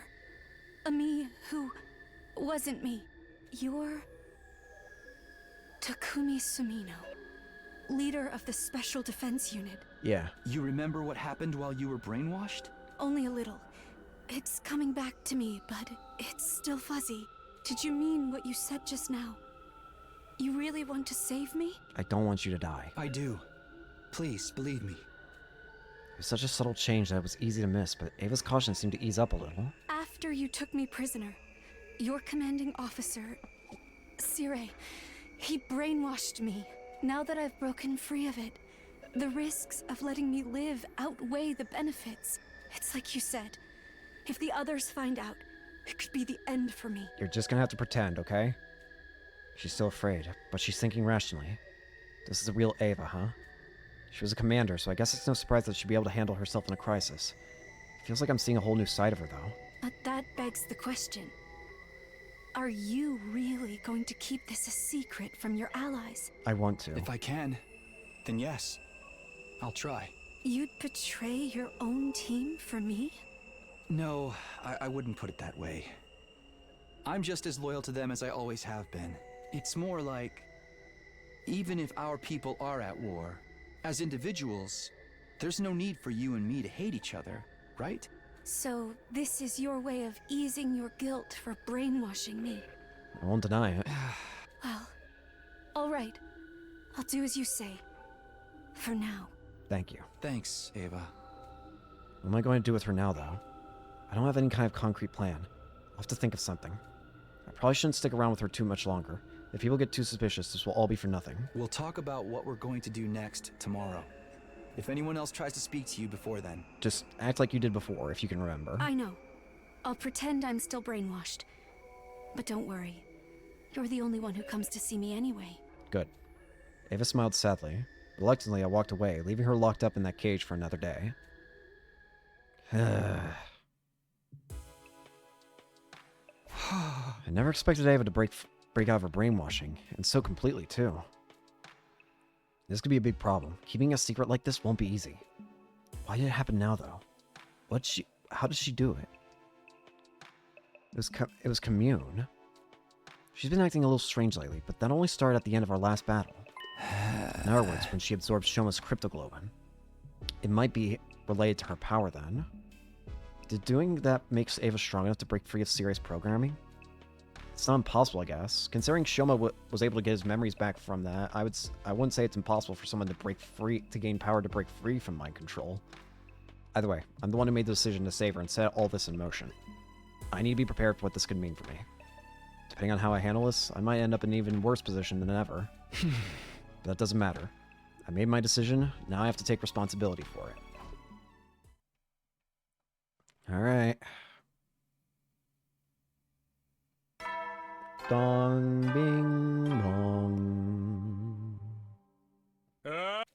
A me who wasn't me. You're... Takumi Sumino, leader of the Special Defense Unit. Yeah. You remember what happened while you were brainwashed? Only a little. It's coming back to me, but it's still fuzzy. Did you mean what you said just now? You really want to save me? I don't want you to die. I do. Please, believe me. It was such a subtle change that it was easy to miss, but Ava's caution seemed to ease up a little. After you took me prisoner, your commanding officer, Sire, he brainwashed me. Now that I've broken free of it, the risks of letting me live outweigh the benefits. It's like you said. If the others find out, it could be the end for me. You're just gonna have to pretend, okay? She's still afraid, but she's thinking rationally. This is a real Ava, huh? She was a commander, so I guess it's no surprise that she'd be able to handle herself in a crisis. Feels like I'm seeing a whole new side of her, though. But that begs the question. Are you really going to keep this a secret from your allies? I want to. If I can, then yes. I'll try. You'd betray your own team for me? No, I wouldn't put it that way. I'm just as loyal to them as I always have been. It's more like, even if our people are at war, as individuals, there's no need for you and me to hate each other, right? So, this is your way of easing your guilt for brainwashing me? I won't deny it. Well, alright. I'll do as you say. For now. Thank you. Thanks, Ava. What am I going to do with her now, though? I don't have any kind of concrete plan. I'll have to think of something. I probably shouldn't stick around with her too much longer. If people get too suspicious, this will all be for nothing. We'll talk about what we're going to do next tomorrow. If anyone else tries to speak to you before then. Just act like you did before, if you can remember. I know. I'll pretend I'm still brainwashed. But don't worry. You're the only one who comes to see me anyway. Good. Ava smiled sadly. Reluctantly, I walked away, leaving her locked up in that cage for another day. I never expected Ava to break out of her brainwashing, and so completely, too. This could be a big problem. Keeping a secret like this won't be easy. Why did it happen now, though? How did she do it? It was Commune. She's been acting a little strange lately, but that only started at the end of our last battle. In other words, when she absorbed Shoma's cryptoglobin. It might be related to her power, then. Did doing that make Ava strong enough to break free of Siri's programming? It's not impossible, I guess. Considering Shoma was able to get his memories back from that, I wouldn't say it's impossible for someone to gain power to break free from mind control. Either way, I'm the one who made the decision to save her and set all this in motion. I need to be prepared for what this could mean for me. Depending on how I handle this, I might end up in an even worse position than ever. But that doesn't matter. I made my decision, now I have to take responsibility for it. Alright. Dong, bing, bong.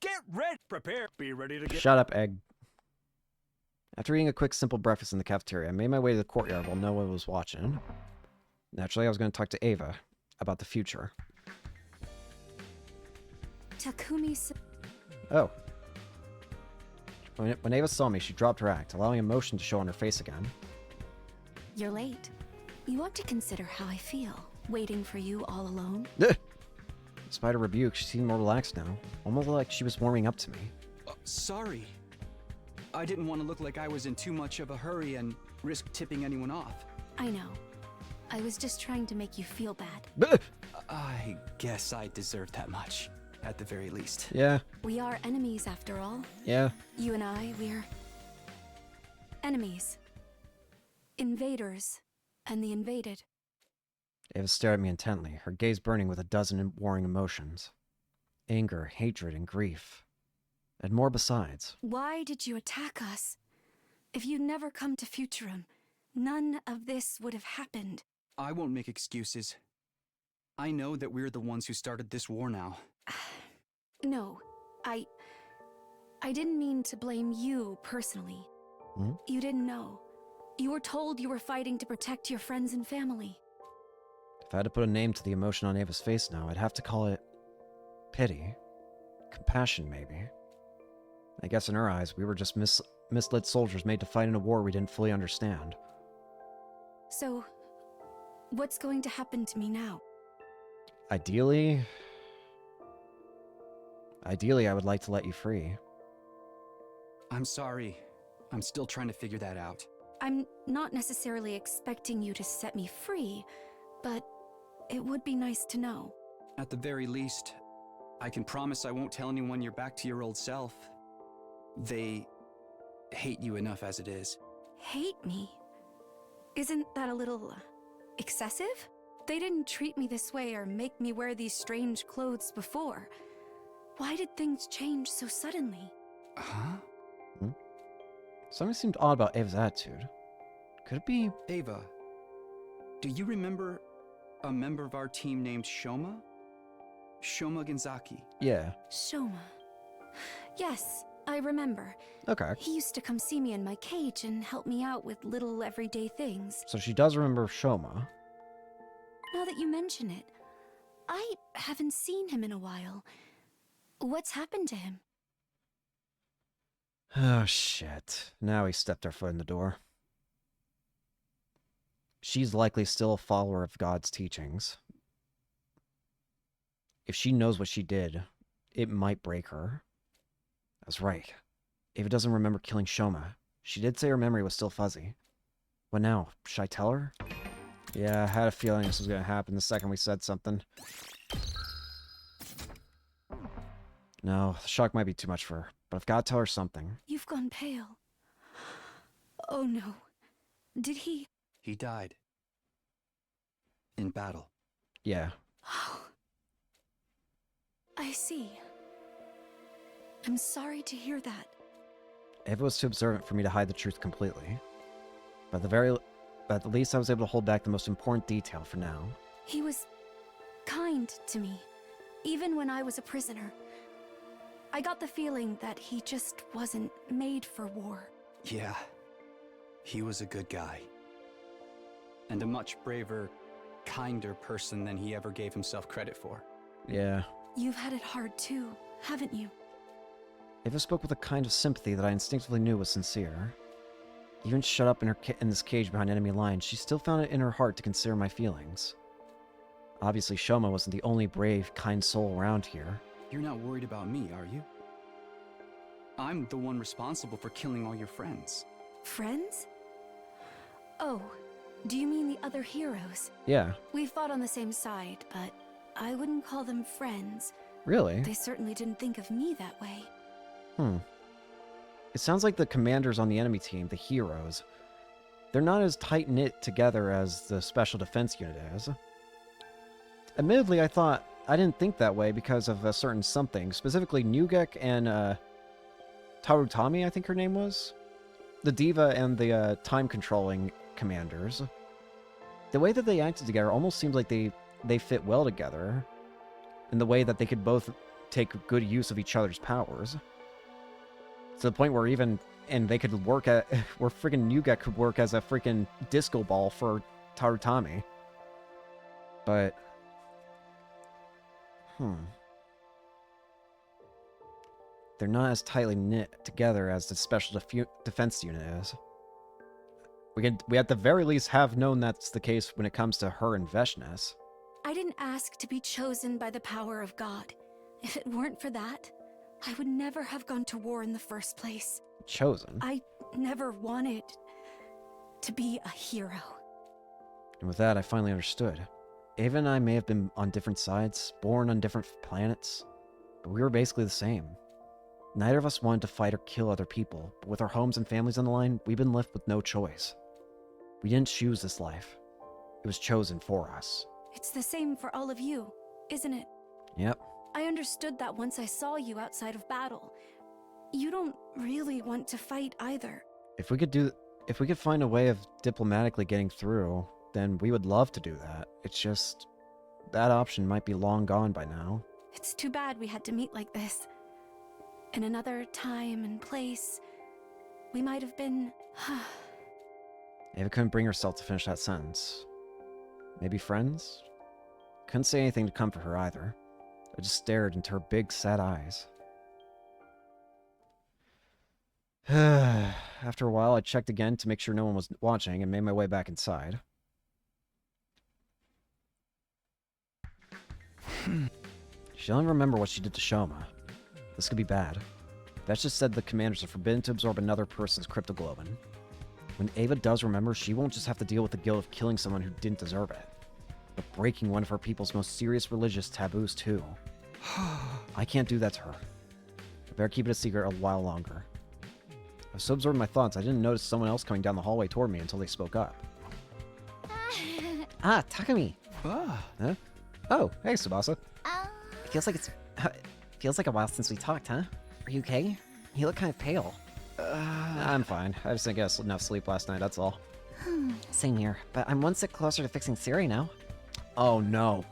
Get ready, prepare, be ready to get. Shut up, Egg. After eating a quick, simple breakfast in the cafeteria, I made my way to the courtyard while no one was watching. Naturally, I was going to talk to Ava about the future. Takumi... Oh. When Ava saw me, she dropped her act, allowing emotion to show on her face again. You're late. You ought to consider how I feel, waiting for you all alone. Despite her rebuke, she seemed more relaxed now, almost like she was warming up to me. Sorry. I didn't want to look like I was in too much of a hurry and risk tipping anyone off. I know. I was just trying to make you feel bad. I guess I deserve that much, at the very least. Yeah. We are enemies, after all. Yeah. You and I, we're... enemies. Invaders. And the invaded. Ava stared at me intently, her gaze burning with a dozen warring emotions. Anger, hatred, and grief. And more besides. Why did you attack us? If you'd never come to Futurum, none of this would have happened. I won't make excuses. I know that we're the ones who started this war now. No, I didn't mean to blame you personally. Hmm? You didn't know. You were told you were fighting to protect your friends and family. If I had to put a name to the emotion on Ava's face now, I'd have to call it... pity. Compassion, maybe. I guess in her eyes, we were just misled soldiers made to fight in a war we didn't fully understand. So, what's going to happen to me now? Ideally, I would like to let you free. I'm sorry. I'm still trying to figure that out. I'm not necessarily expecting you to set me free, but it would be nice to know. At the very least, I can promise I won't tell anyone you're back to your old self. They hate you enough as it is. Hate me? Isn't that a little excessive? They didn't treat me this way or make me wear these strange clothes before. Why did things change so suddenly? Huh? Something seemed odd about Ava's attitude. Could it be... Ava, do you remember a member of our team named Shoma? Shoma Genzaki. Yeah. Shoma. Yes, I remember. Okay. He used to come see me in my cage and help me out with little everyday things. So she does remember Shoma. Now that you mention it, I haven't seen him in a while. What's happened to him? Oh, shit. Now he stepped her foot in the door. She's likely still a follower of God's teachings. If she knows what she did, it might break her. That's right. Ava doesn't remember killing Shoma. She did say her memory was still fuzzy. What now? Should I tell her? Yeah, I had a feeling this was going to happen the second we said something. No, the shock might be too much for her, but I've got to tell her something. You've gone pale. Oh no. Did he? He died. In battle. Yeah. I see. I'm sorry to hear that. Ava was too observant for me to hide the truth completely. But at the least I was able to hold back the most important detail for now. He was kind to me, even when I was a prisoner. I got the feeling that he just wasn't made for war. Yeah. He was a good guy. And a much braver, kinder person than he ever gave himself credit for. Yeah. You've had it hard too, haven't you? Ava spoke with a kind of sympathy that I instinctively knew was sincere. Even shut up in this cage behind enemy lines, she still found it in her heart to consider my feelings. Obviously, Shoma wasn't the only brave, kind soul around here. You're not worried about me, are you? I'm the one responsible for killing all your friends. Friends? Oh, do you mean the other heroes? Yeah. We fought on the same side, but I wouldn't call them friends. Really? They certainly didn't think of me that way. It sounds like the commanders on the enemy team, the heroes, they're not as tight-knit together as the Special Defense Unit is. Admittedly, I didn't think that way because of a certain something, specifically Nugek and Tarutami, I think her name was? The Diva and the time-controlling commanders. The way that they acted together almost seemed like they fit well together, in the way that they could both take good use of each other's powers. To the point where they could work where freaking Nugek could work as a freaking disco ball for Tarutami. But, they're not as tightly knit together as the Special Defense Unit is. We at the very least have known that's the case when it comes to her and Veshness. I didn't ask to be chosen by the power of God. If it weren't for that, I would never have gone to war in the first place. Chosen? I never wanted to be a hero. And with that, I finally understood. Ava and I may have been on different sides, born on different planets, but we were basically the same. Neither of us wanted to fight or kill other people, but with our homes and families on the line, we've been left with no choice. We didn't choose this life. It was chosen for us. It's the same for all of you, isn't it? Yep. I understood that once I saw you outside of battle. You don't really want to fight either. If we could find a way of diplomatically getting through, then we would love to do that. It's just, that option might be long gone by now. It's too bad we had to meet like this. In another time and place, we might have been... Ava couldn't bring herself to finish that sentence. Maybe friends? Couldn't say anything to comfort her either. I just stared into her big, sad eyes. After a while, I checked again to make sure no one was watching and made my way back inside. She doesn't remember what she did to Shoma. This could be bad. Vesh just said the commanders are forbidden to absorb another person's cryptoglobin. When Ava does remember, she won't just have to deal with the guilt of killing someone who didn't deserve it. but breaking one of her people's most serious religious taboos, too. I can't do that to her. I better keep it a secret a while longer. I was so absorbed in my thoughts, I didn't notice someone else coming down the hallway toward me until they spoke up. Ah, Takumi! Huh? Oh, hey, Tsubasa. It feels like a while since we talked, huh? Are you okay? You look kind of pale. I'm fine. I just didn't get enough sleep last night, that's all. Same here, but I'm one step closer to fixing Siri now. Oh, no.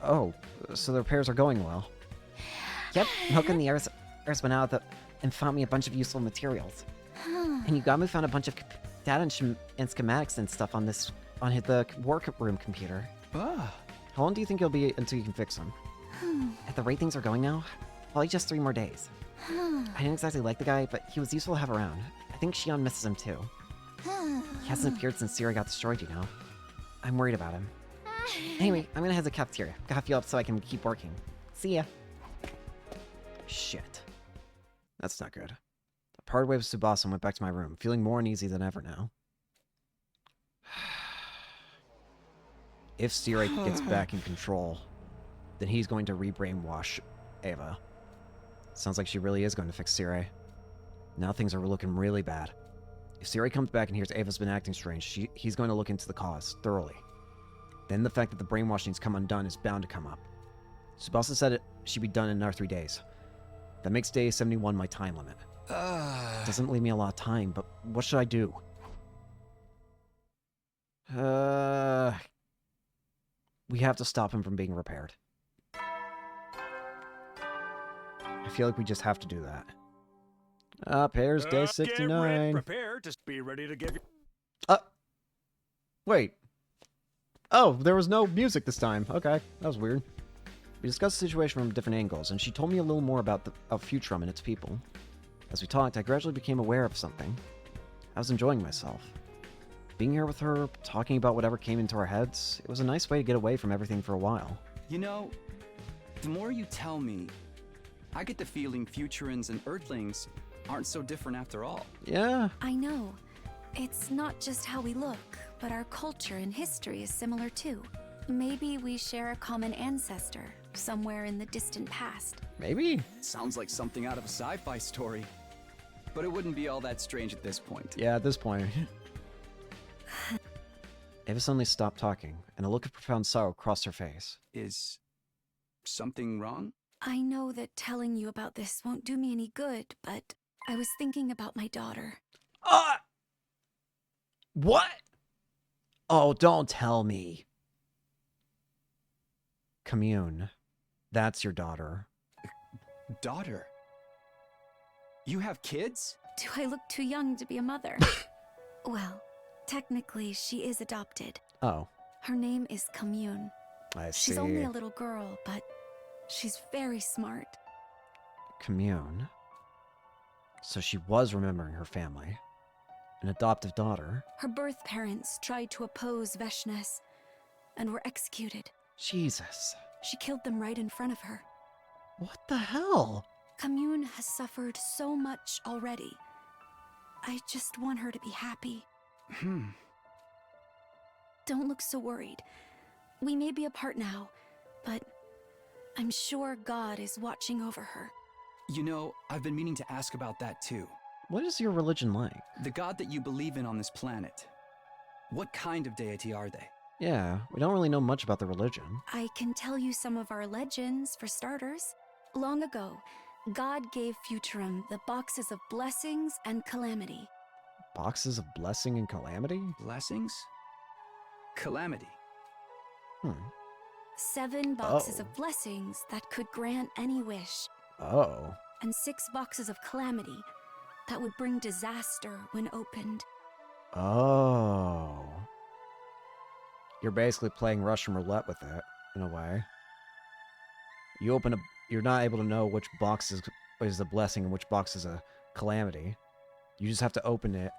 Oh, so the repairs are going well. Yep, Milk and the Airs went out and found me a bunch of useful materials. And Yugami found a bunch of data and schematics and stuff on the workroom computer. How long do you think it'll be until you can fix them? At the rate things are going now, probably just 3 more days. I didn't exactly like the guy, but he was useful to have around. I think Shion misses him too. He hasn't appeared since Siri got destroyed, you know. I'm worried about him. Anyway, I'm gonna head to the cafeteria. Gotta fuel up so I can keep working. See ya. Shit. That's not good. I parted ways with Tsubasa and went back to my room, feeling more uneasy than ever now. If Siri gets back in control, then he's going to re-brainwash Ava. Sounds like she really is going to fix Siri. Now things are looking really bad. If Siri comes back and hears Ava's been acting strange, he's going to look into the cause thoroughly. Then the fact that the brainwashing's come undone is bound to come up. Tsubasa said it should be done in another 3 days. That makes day 71 my time limit. Doesn't leave me a lot of time, but what should I do? We have to stop him from being repaired. I feel like we just have to do that. Here's day 69. Prepare to be ready to give you. Wait. Oh, there was no music this time. Okay, that was weird. We discussed the situation from different angles, and she told me a little more about Futurum and its people. As we talked, I gradually became aware of something. I was enjoying myself. Being here with her, talking about whatever came into our heads, it was a nice way to get away from everything for a while. You know, the more you tell me, I get the feeling Futurans and Earthlings aren't so different after all. Yeah. I know. It's not just how we look, but our culture and history is similar too. Maybe we share a common ancestor, somewhere in the distant past. Maybe. Sounds like something out of a sci-fi story. But it wouldn't be all that strange at this point. Yeah, at this point. Ava suddenly stopped talking, and a look of profound sorrow crossed her face. Is something wrong? I know that telling you about this won't do me any good, but I was thinking about my daughter. What? Oh, don't tell me. Commune. That's your daughter. Daughter? You have kids? Do I look too young to be a mother? Well, technically, she is adopted. Oh. Her name is Commune. I see. She's only a little girl, but she's very smart. Commune. So she was remembering her family. An adoptive daughter. Her birth parents tried to oppose Veshness and were executed. Jesus. She killed them right in front of her. What the hell? Commune has suffered so much already. I just want her to be happy. Don't look so worried. We may be apart now, but I'm sure God is watching over her. You know, I've been meaning to ask about that too. What is your religion like? The god that you believe in on this planet. What kind of deity are they? Yeah, we don't really know much about the religion. I can tell you some of our legends, for starters. Long ago, God gave Futurum the boxes of blessings and calamity. Boxes of blessing and calamity? Blessings? Calamity. 7 boxes of blessings that could grant any wish. Oh. And 6 boxes of calamity that would bring disaster when opened. Oh. You're basically playing Russian roulette with it, in a way. You open you're not able to know which box is a blessing and which box is a calamity. You just have to open it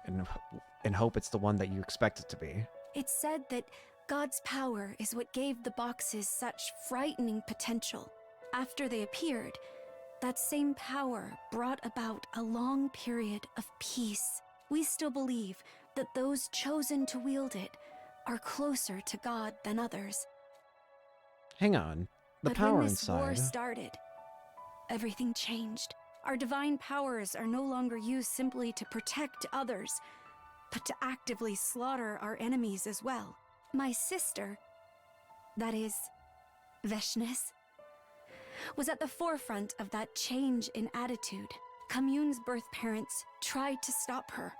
and hope it's the one that you expect it to be. It's said that God's power is what gave the boxes such frightening potential. After they appeared, that same power brought about a long period of peace. We still believe that those chosen to wield it are closer to God than others. Hang on. The But power when this war inside. started, everything changed. Our divine powers are no longer used simply to protect others, but to actively slaughter our enemies as well. My sister, that is, Veshnis, was at the forefront of that change in attitude. Commune's birth parents tried to stop her,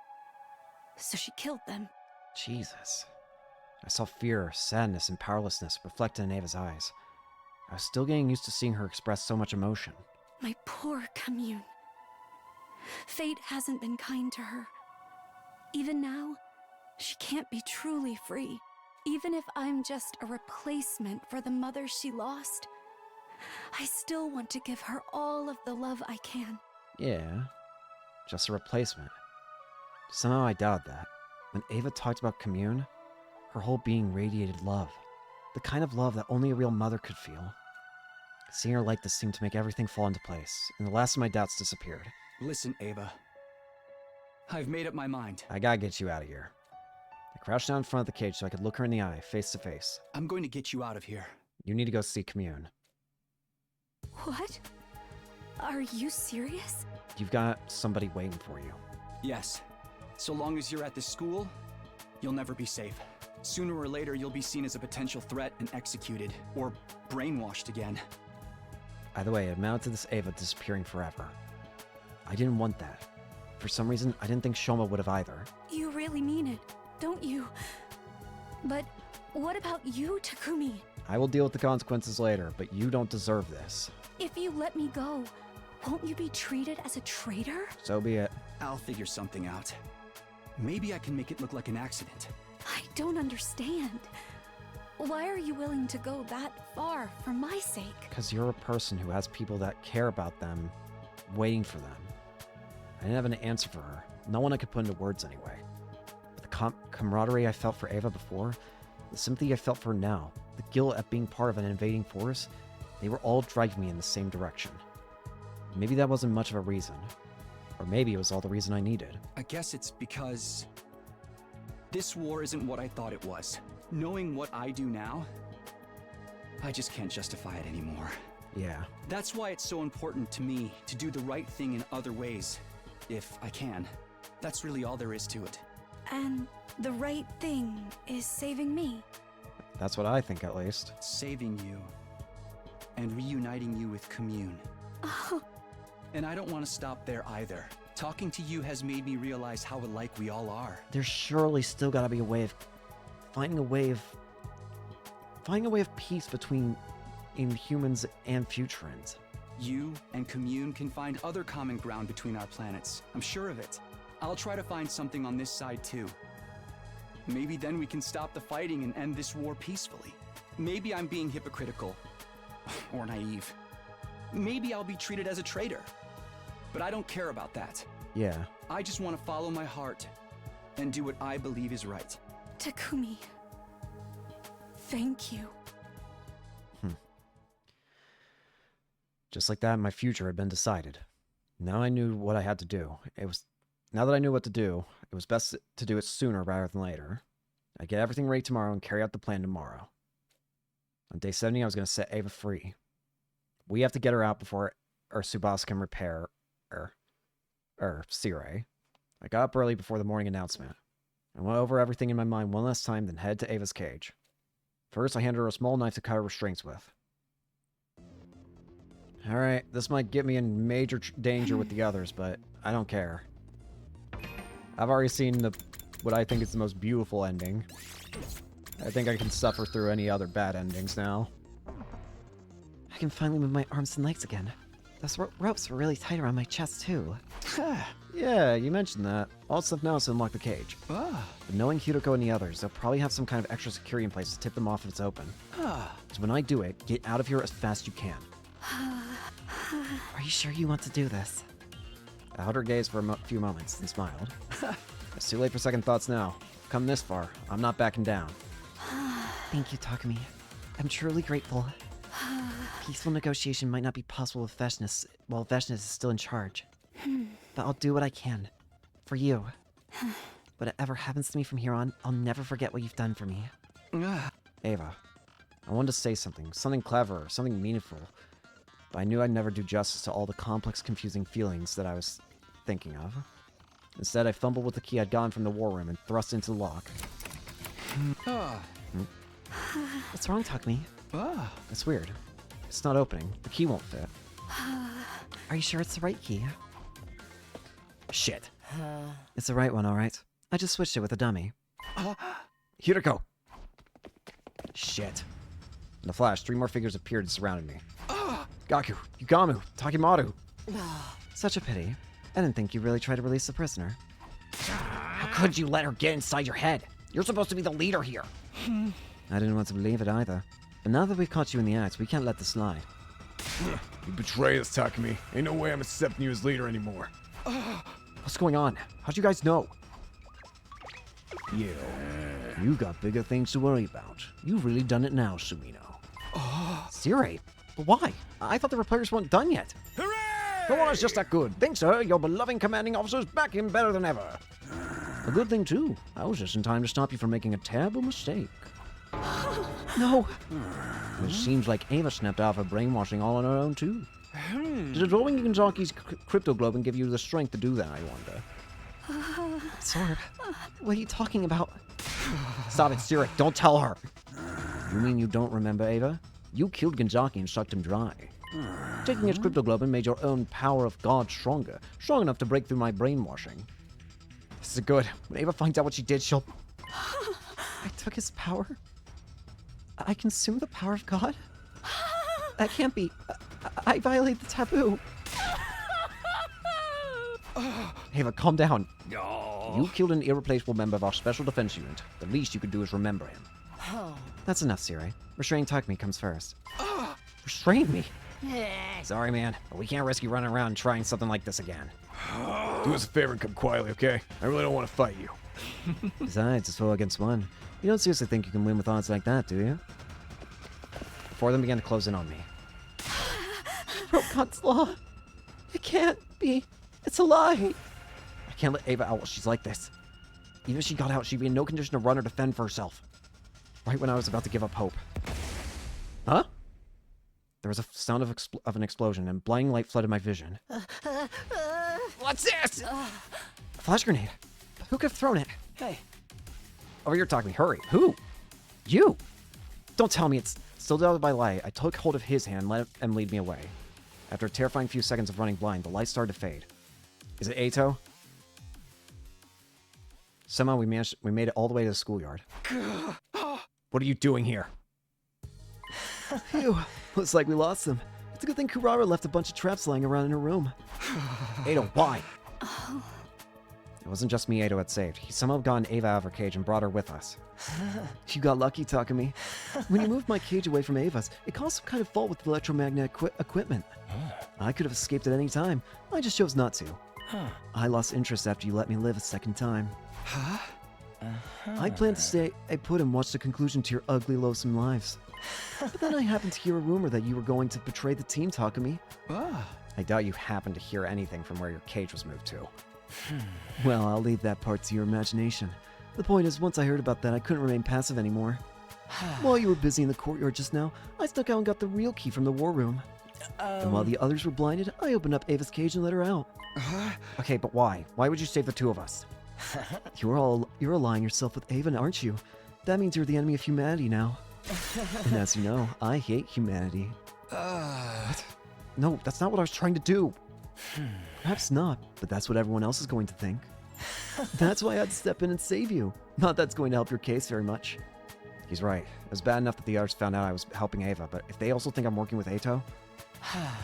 so she killed them. Jesus. I saw fear, sadness, and powerlessness reflected in Ava's eyes. I was still getting used to seeing her express so much emotion. My poor Commune. Fate hasn't been kind to her. Even now, she can't be truly free. Even if I'm just a replacement for the mother she lost, I still want to give her all of the love I can. Yeah, just a replacement. Somehow I doubted that. When Ava talked about Commune, her whole being radiated love. The kind of love that only a real mother could feel. Seeing her like this seemed to make everything fall into place, and the last of my doubts disappeared. Listen, Ava. I've made up my mind. I gotta get you out of here. I crouched down in front of the cage so I could look her in the eye, face to face. I'm going to get you out of here. You need to go see Commune. What? Are you serious? You've got somebody waiting for you. Yes. So long as you're at this school, you'll never be safe. Sooner or later, you'll be seen as a potential threat and executed, or brainwashed again. Either way, it amounted to this Ava disappearing forever. I didn't want that. For some reason, I didn't think Shoma would have either. You really mean it, don't you? But what about you, Takumi? I will deal with the consequences later, but you don't deserve this. If you let me go, won't you be treated as a traitor? So be it. I'll figure something out. Maybe I can make it look like an accident. I don't understand. Why are you willing to go that far for my sake? Because you're a person who has people that care about them, waiting for them. I didn't have an answer for her. No one I could put into words anyway. But the camaraderie I felt for Ava before, the sympathy I felt for her now, the guilt at being part of an invading force, they were all driving me in the same direction. Maybe that wasn't much of a reason. Or maybe it was all the reason I needed. I guess it's because this war isn't what I thought it was. Knowing what I do now, I just can't justify it anymore. Yeah. That's why it's so important to me to do the right thing in other ways, if I can. That's really all there is to it. And the right thing is saving me. That's what I think, at least. Saving you. And reuniting you with Commune. Oh. And I don't want to stop there either. Talking to you has made me realize how alike we all are. There's surely still gotta be a way of... finding a way of peace between Inhumans and Futurans. You and Commune can find other common ground between our planets. I'm sure of it. I'll try to find something on this side too. Maybe then we can stop the fighting and end this war peacefully. Maybe I'm being hypocritical. Or naive. Maybe I'll be treated as a traitor. But I don't care about that. Yeah. I just want to follow my heart and do what I believe is right. Takumi, thank you. Just like that, my future had been decided. Now I knew what I had to do. Now that I knew what to do, it was best to do it sooner rather than later. I'd get everything ready tomorrow and carry out the plan tomorrow. On day 70, I was going to set Ava free. We have to get her out before Tsubasa can repair Sirei. I got up early before the morning announcement. I went over everything in my mind one last time, then headed to Ava's cage. First, I handed her a small knife to cut her restraints with. Alright, this might get me in major danger with the others, but I don't care. I've already seen what I think is the most beautiful ending. I think I can suffer through any other bad endings now. I can finally move my arms and legs again. Those ropes were really tight around my chest, too. Yeah, you mentioned that. All that's left now is to unlock the cage. But knowing Hideko and the others, they'll probably have some kind of extra security in place to tip them off if it's open. So when I do it, get out of here as fast as you can. Are you sure you want to do this? I held her gaze for a few moments, then smiled. It's too late for second thoughts now. I've come this far. I'm not backing down. Thank you, Takumi. I'm truly grateful. Peaceful negotiation might not be possible with Veshnis while Veshnis is still in charge. But I'll do what I can. For you. whatever happens to me from here on, I'll never forget what you've done for me. Ava, I wanted to say something clever, something meaningful, but I knew I'd never do justice to all the complex, confusing feelings that I was thinking of. Instead, I fumbled with the key I'd gotten from the war room and thrust it into the lock. What's wrong, Takumi? It's weird. It's not opening. The key won't fit. Are you sure it's the right key? Shit. It's the right one, alright. I just switched it with a dummy. Here to go. Shit. In a flash, 3 more figures appeared and surrounded me. Gaku, Yugamu, Takimaru. Such a pity. I didn't think you'd really try to release the prisoner. How could you let her get inside your head? You're supposed to be the leader here. I didn't want to believe it either. But now that we've caught you in the act, we can't let this slide. You betrayed us, Takumi. Ain't no way I'm accepting you as leader anymore. What's going on? How'd you guys know? Yeah, you got bigger things to worry about. You've really done it now, Sumino. Zerate? But why? I thought the repairs weren't done yet. Hooray! The war is just that good. Thanks, sir. Your beloved commanding officer's back in better than ever. A good thing, too. I was just in time to stop you from making a terrible mistake. No. It seems like Ava snapped off her brainwashing all on her own, too. Did absorbing Ganzaki's crypto globe give you the strength to do that, I wonder? Sword, what are you talking about? Stop it, Zerate. Don't tell her. You mean you don't remember Ava? You killed Ganzaki and sucked him dry. Taking his crypto globe made your own power of God stronger. Strong enough to break through my brainwashing. This is good. When Ava finds out what she did, she'll... I took his power? I consumed the power of God? That can't be. I violate the taboo. Ava, calm down. You killed an irreplaceable member of our special defense unit. The least you could do is remember him. That's enough, Zerate. Restraining Takumi comes first. Restrain me? Sorry, man, but we can't risk you running around trying something like this again. Do us a favor and come quietly, okay? I really don't want to fight you. Besides, it's 4 against 1. You don't seriously think you can win with odds like that, do you? 4 of them began to close in on me. Broke God's law. It can't be. It's a lie. I can't let Ava out while she's like this. Even if she got out, she'd be in no condition to run or defend for herself. Right when I was about to give up hope. Huh? There was a sound of an explosion, and blinding light flooded my vision. What's this? A flash grenade. Who could have thrown it? Hey. Over here, talking to me. Hurry. Who? You. Don't tell me it's still doubted by light. I took hold of his hand and let him lead me away. After a terrifying few seconds of running blind, the light started to fade. Is it Eito? Somehow we made it all the way to the schoolyard. What are you doing here? Phew. Looks like we lost him. It's a good thing Kurara left a bunch of traps lying around in her room. Eito, why? It wasn't just me Eito had saved. He somehow gotten Ava out of her cage and brought her with us. You got lucky, Takumi. When you moved my cage away from Ava's, it caused some kind of fault with the electromagnetic equipment. I could have escaped at any time. I just chose not to. I lost interest after you let me live a second time. I planned to stay put and watch the conclusion to your ugly, loathsome lives. But then I happened to hear a rumor that you were going to betray the team, Takumi. I doubt you happened to hear anything from where your cage was moved to. Well, I'll leave that part to your imagination. The point is, once I heard about that, I couldn't remain passive anymore. While you were busy in the courtyard just now, I snuck out and got the real key from the war room. And while the others were blinded, I opened up Ava's cage and let her out. Okay, but why? Why would you save the 2 of us? You're allying yourself with Ava, aren't you? That means you're the enemy of humanity now. And as you know, I hate humanity. What? No, that's not what I was trying to do. Perhaps not, but that's what everyone else is going to think. That's why I had to step in and save you. Not that's going to help your case very much. He's right. It was bad enough that the others found out I was helping Ava, but if they also think I'm working with Eito...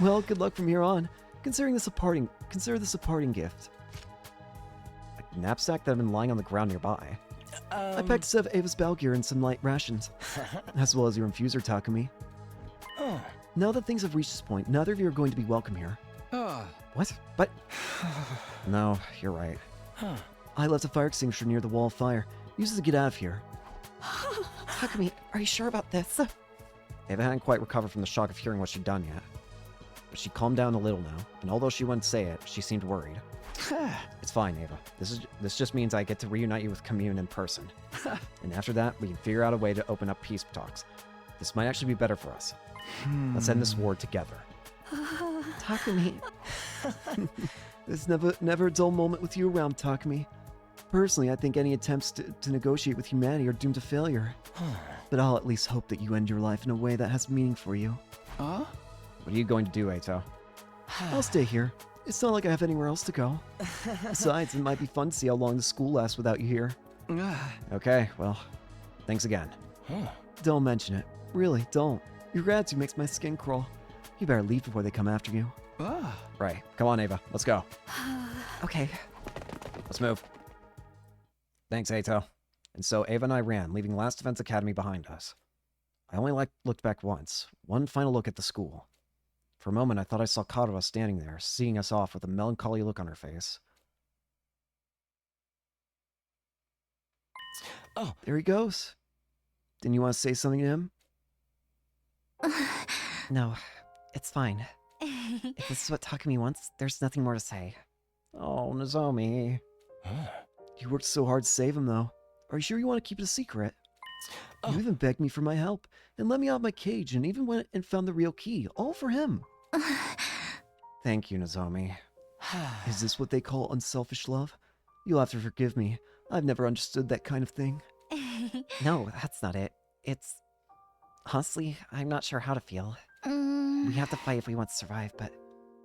Well, good luck from here on. Consider this a parting gift. A knapsack that had been lying on the ground nearby. I packed a set of Ava's battle gear and some light rations, as well as your infuser, Takumi. Now that things have reached this point, neither of you are going to be welcome here. What? But... No, you're right. I left a fire extinguisher near the wall of fire. Use it to get out of here. Takumi, are you sure about this? Ava hadn't quite recovered from the shock of hearing what she'd done yet. but she calmed down a little now, and although she wouldn't say it, she seemed worried. It's fine, Ava. This just means I get to reunite you with Commune in person. And after that, we can figure out a way to open up peace talks. This might actually be better for us. Let's end this war together. Takumi. There's never a dull moment with you around, Takumi. Personally, I think any attempts to negotiate with humanity are doomed to failure. But I'll at least hope that you end your life in a way that has meaning for you. Huh? What are you going to do, Eito? I'll stay here. It's not like I have anywhere else to go. Besides, it might be fun to see how long the school lasts without you here. Okay, well, thanks again. Don't mention it. Really, don't. Your gratitude makes my skin crawl. You better leave before they come after you. Right, come on, Ava. Let's go. Okay. Let's move. Thanks, Eito. And so Ava and I ran, leaving Last Defense Academy behind us. I only looked back once, one final look at the school. For a moment, I thought I saw Karuha standing there, seeing us off with a melancholy look on her face. Oh, there he goes. Didn't you want to say something to him? No, it's fine. If this is what Takumi wants, there's nothing more to say. Oh, Nozomi. You worked so hard to save him, though. Are you sure you want to keep it a secret? You even begged me for my help, and let me out of my cage, and even went and found the real key, all for him. Thank you, Nozomi. Is this what they call unselfish love? You'll have to forgive me. I've never understood that kind of thing. No, that's not it. It's... Honestly, I'm not sure how to feel. We have to fight if we want to survive, but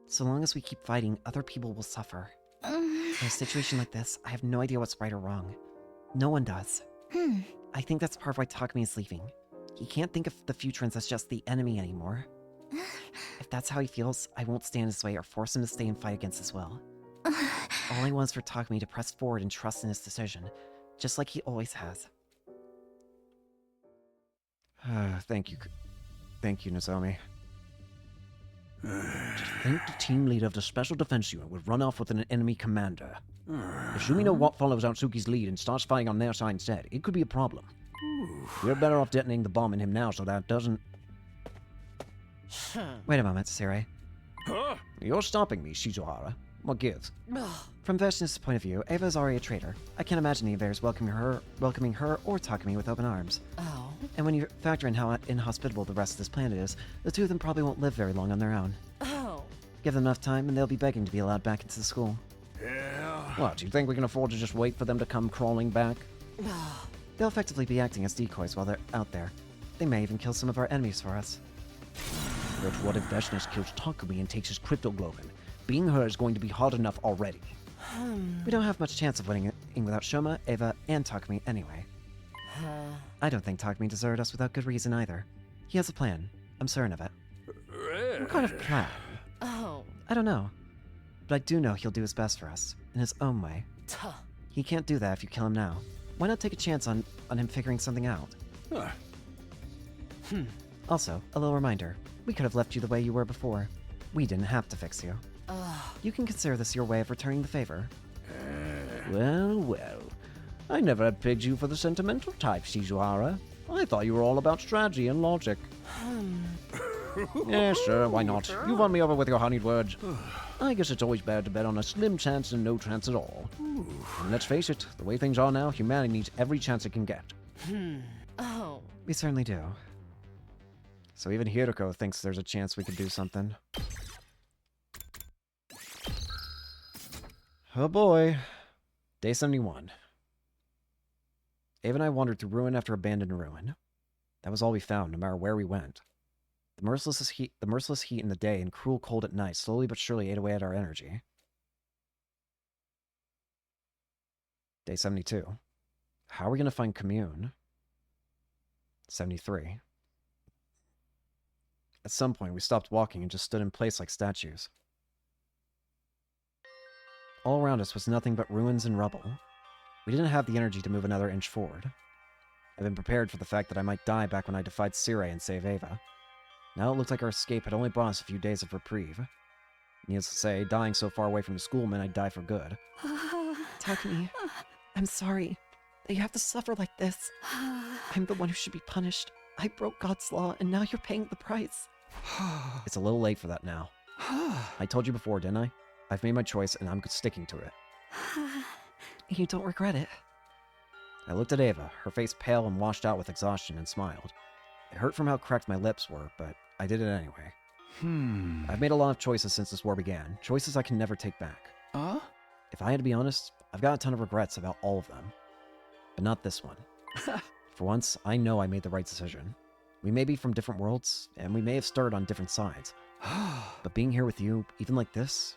so long as we keep fighting, other people will suffer. In a situation like this, I have no idea what's right or wrong. No one does. I think that's part of why Takumi is leaving. He can't think of the Futurans as just the enemy anymore. If that's how he feels, I won't stand in his way or force him to stay and fight against his will. All I want is for Takumi to press forward and trust in his decision, just like he always has. Thank you, Nozomi. To think the team leader of the Special Defense Unit would run off with an enemy commander. If Sumino follows Atsuki's lead and starts fighting on their side instead, it could be a problem. We're better off detonating the bomb in him now so that doesn't... Wait a moment, Sirei. Huh? You're stopping me, Shizuhara. What gives? From Vestin's point of view, Ava is already a traitor. I can't imagine the Avers welcoming her or Takumi with open arms. Oh. And when you factor in how inhospitable the rest of this planet is, the two of them probably won't live very long on their own. Oh. Give them enough time and they'll be begging to be allowed back into the school. Yeah. What, do you think we can afford to just wait for them to come crawling back? They'll effectively be acting as decoys while they're out there. They may even kill some of our enemies for us. But what if Vestinus kills Takumi and takes his cryptoglobin? Being her is going to be hard enough already. We don't have much chance of winning without Shoma, Ava, and Takumi anyway. I don't think Takumi deserted us without good reason either. He has a plan. I'm certain of it. What kind of plan? Oh. I don't know. But I do know he'll do his best for us, in his own way. He can't do that if you kill him now. Why not take a chance on him figuring something out? Also, a little reminder. We could have left you the way you were before. We didn't have to fix you. You can consider this your way of returning the favor. Well. I never had pegged you for the sentimental type, Shizuhara. I thought you were all about strategy and logic. Yeah, sure, why not? You won me over with your honeyed words. I guess it's always better to bet on a slim chance than no chance at all. And let's face it, the way things are now, humanity needs every chance it can get. Oh. We certainly do. So even Hiroko thinks there's a chance we could do something. Oh boy. Day 71. Ava and I wandered through ruin after abandoned ruin. That was all we found, no matter where we went. The merciless heat in the day and cruel cold at night slowly but surely ate away at our energy. Day 72. How are we going to find Commune? 73. At some point, we stopped walking and just stood in place like statues. All around us was nothing but ruins and rubble. We didn't have the energy to move another inch forward. I'd been prepared for the fact that I might die back when I defied Sirei and saved Ava. Now it looked like our escape had only brought us a few days of reprieve. Needless to say, dying so far away from the school meant I'd die for good. Takumi, I'm sorry that you have to suffer like this. I'm the one who should be punished. I broke God's law, and now you're paying the price. It's a little late for that now. I told you before, didn't I? I've made my choice and I'm sticking to it. You don't regret it? I looked at Ava, her face pale and washed out with exhaustion, and smiled. It hurt from how cracked my lips were, but I did it anyway. I've made a lot of choices since this war began, choices I can never take back. If I had to be honest, I've got a ton of regrets about all of them. But not this one. For once, I know I made the right decision. We may be from different worlds, and we may have started on different sides. But being here with you, even like this,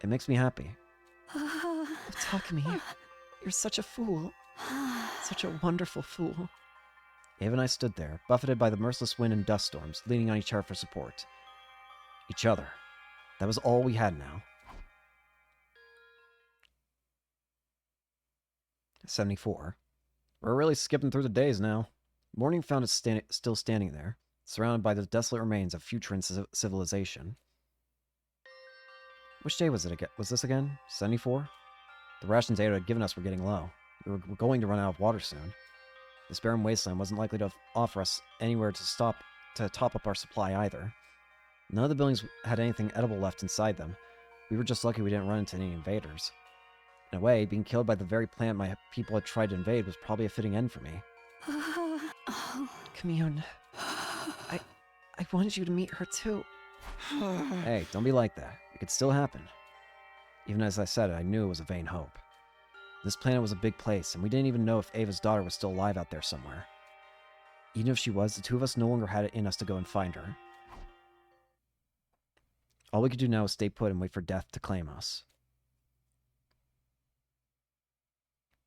it makes me happy. Takumi, you're such a fool. Such a wonderful fool. Ava and I stood there, buffeted by the merciless wind and dust storms, leaning on each other for support. Each other. That was all we had now. 74. We're really skipping through the days now. Morning found us still standing there, surrounded by the desolate remains of future civilization. Which day was it again? Was this again? 74? The rations Ada had given us were getting low. We were going to run out of water soon. This barren wasteland wasn't likely to offer us anywhere to top up our supply either. None of the buildings had anything edible left inside them. We were just lucky we didn't run into any invaders. In a way, being killed by the very plant my people had tried to invade was probably a fitting end for me. Commune. I wanted you to meet her too. Hey, don't be like that. It could still happen. Even as I said it, I knew it was a vain hope. This planet was a big place, and we didn't even know if Ava's daughter was still alive out there somewhere. Even if she was, the two of us no longer had it in us to go and find her. All we could do now was stay put and wait for death to claim us.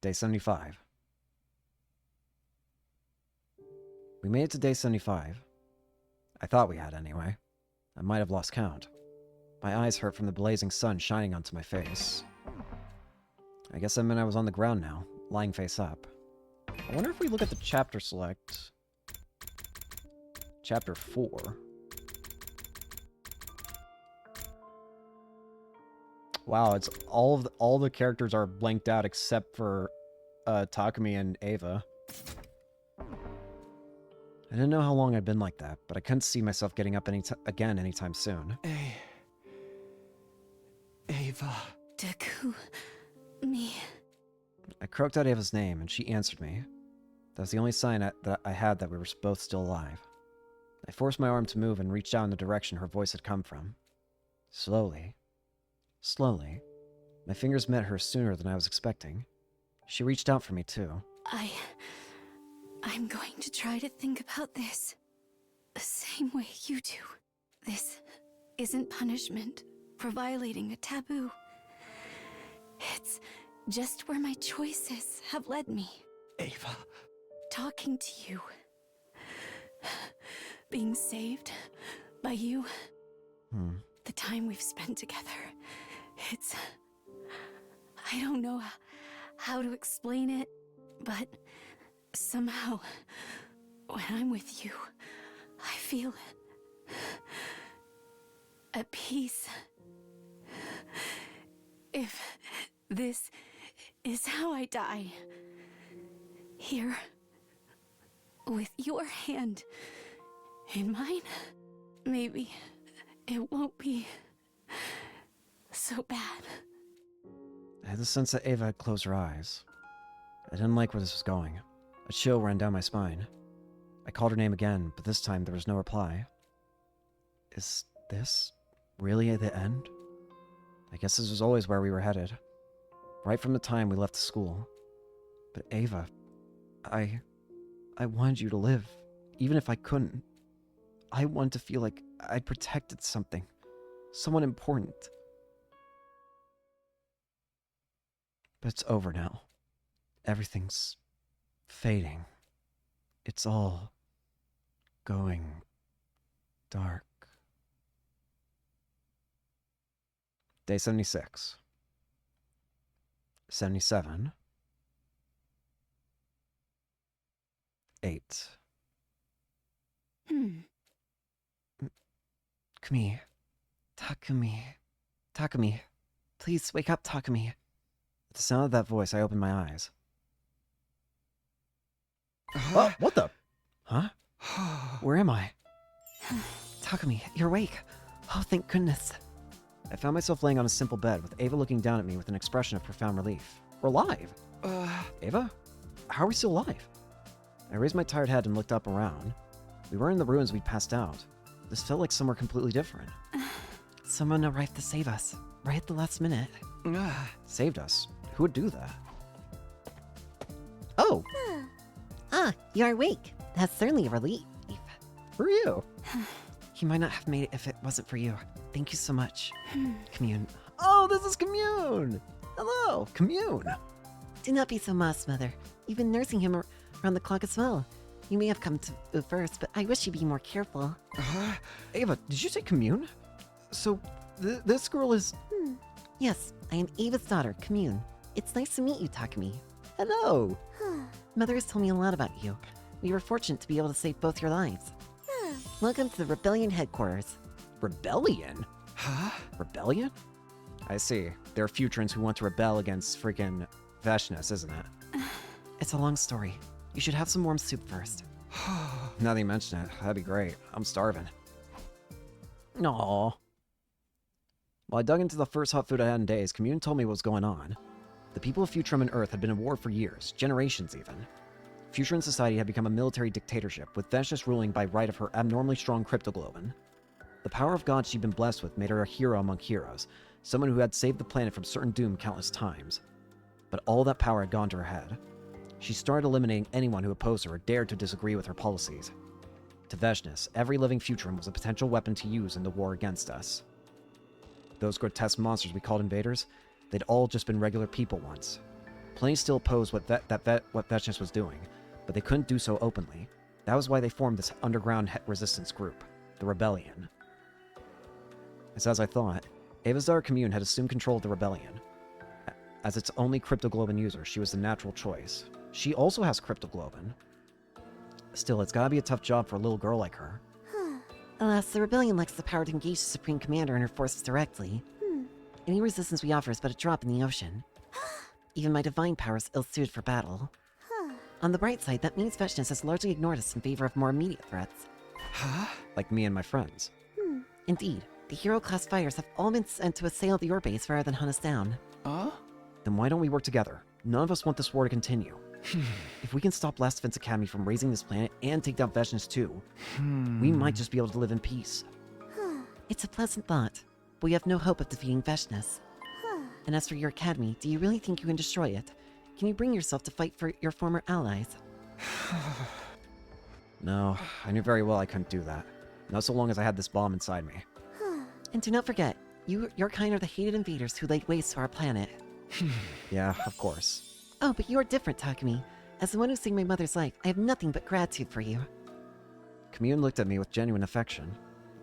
Day 75. We made it to day 75. I thought we had, anyway. I might have lost count. My eyes hurt from the blazing sun shining onto my face. I guess that meant I was on the ground now, lying face up. I wonder if we look at the chapter select. Chapter 4. Wow, it's all the characters are blanked out except for Takumi and Ava. I didn't know how long I'd been like that, but I couldn't see myself getting up again anytime soon. Ava. Me. I croaked out Ava's name, and she answered me. That was the only sign that I had that we were both still alive. I forced my arm to move and reached out in the direction her voice had come from. Slowly. Slowly. My fingers met hers sooner than I was expecting. She reached out for me, too. I'm going to try to think about this the same way you do. This isn't punishment for violating a taboo. It's just where my choices have led me. Ava. Talking to you. Being saved by you. The time we've spent together. It's... I don't know how to explain it, but somehow, when I'm with you, I feel at peace. If this is how I die, here, with your hand in mine, maybe it won't be so bad. I had the sense that Ava had closed her eyes. I didn't like where this was going. A chill ran down my spine. I called her name again, but this time there was no reply. Is this really the end? I guess this was always where we were headed. Right from the time we left the school. But Ava, I wanted you to live, even if I couldn't. I wanted to feel like I'd protected something. Someone important. But it's over now. Everything's fading. It's all going dark. Day 76. 77. 8. Takumi. Takumi. Please wake up, Takumi. At the sound of that voice, I opened my eyes. Oh, what the? Huh? Where am I? Takumi, you're awake. Oh, thank goodness. I found myself laying on a simple bed with Ava looking down at me with an expression of profound relief. We're alive! Ava? How are we still alive? I raised my tired head and looked up around. We weren't in the ruins we'd passed out. This felt like somewhere completely different. Someone arrived to save us, right at the last minute. Saved us? Who would do that? Oh! You're awake. That's certainly a relief. For you! He might not have made it if it wasn't for you. Thank you so much. Commune. Oh, this is Commune! Hello, Commune! Do not be so modest, Mother. You've been nursing him around the clock as well. You may have come to first, but I wish you'd be more careful. Ava, did you say Commune? So, this girl is... Yes, I am Ava's daughter, Commune. It's nice to meet you, Takumi. Hello! Mother has told me a lot about you. We were fortunate to be able to save both your lives. Welcome to the Rebellion headquarters. Rebellion? Huh? Rebellion? I see. There are Futurans who want to rebel against freaking Veshness, isn't it? It's a long story. You should have some warm soup first. Now that you mention it, that'd be great. I'm starving. Aww. While I dug into the first hot food I had in days, Commune told me what was going on. The people of Futrum and Earth had been at war for years, generations even. Futuran society had become a military dictatorship, with Veshness ruling by right of her abnormally strong cryptoglobin. The power of God she'd been blessed with made her a hero among heroes, someone who had saved the planet from certain doom countless times. But all that power had gone to her head. She started eliminating anyone who opposed her or dared to disagree with her policies. To Veshness, every living Futuran was a potential weapon to use in the war against us. Those grotesque monsters we called invaders, they'd all just been regular people once. Plenty still opposed what Veshness was doing, but they couldn't do so openly. That was why they formed this underground resistance group, the Rebellion. As I thought, Ava's daughter Commune had assumed control of the Rebellion. As its only cryptoglobin user, she was the natural choice. She also has cryptoglobin. Still, it's gotta be a tough job for a little girl like her. Alas, the Rebellion lacks the power to engage the Supreme Commander and her forces directly. Any resistance we offer is but a drop in the ocean. Even my divine power is ill-suited for battle. On the bright side, that means Veshness has largely ignored us in favor of more immediate threats. Huh? Like me and my friends. Indeed, the hero-class fighters have all been sent to assail your base rather than hunt us down. Then why don't we work together? None of us want this war to continue. If we can stop Last Defense Academy from raising this planet and take down Veshness too, we might just be able to live in peace. It's a pleasant thought, but we have no hope of defeating Veshness. And as for your academy, do you really think you can destroy it? Can you bring yourself to fight for your former allies? No, I knew very well I couldn't do that. Not so long as I had this bomb inside me. And do not forget, your kind are the hated invaders who laid waste to our planet. Yeah, of course. Oh, but you're different, Takumi. As the one who saved my mother's life, I have nothing but gratitude for you. Commune looked at me with genuine affection.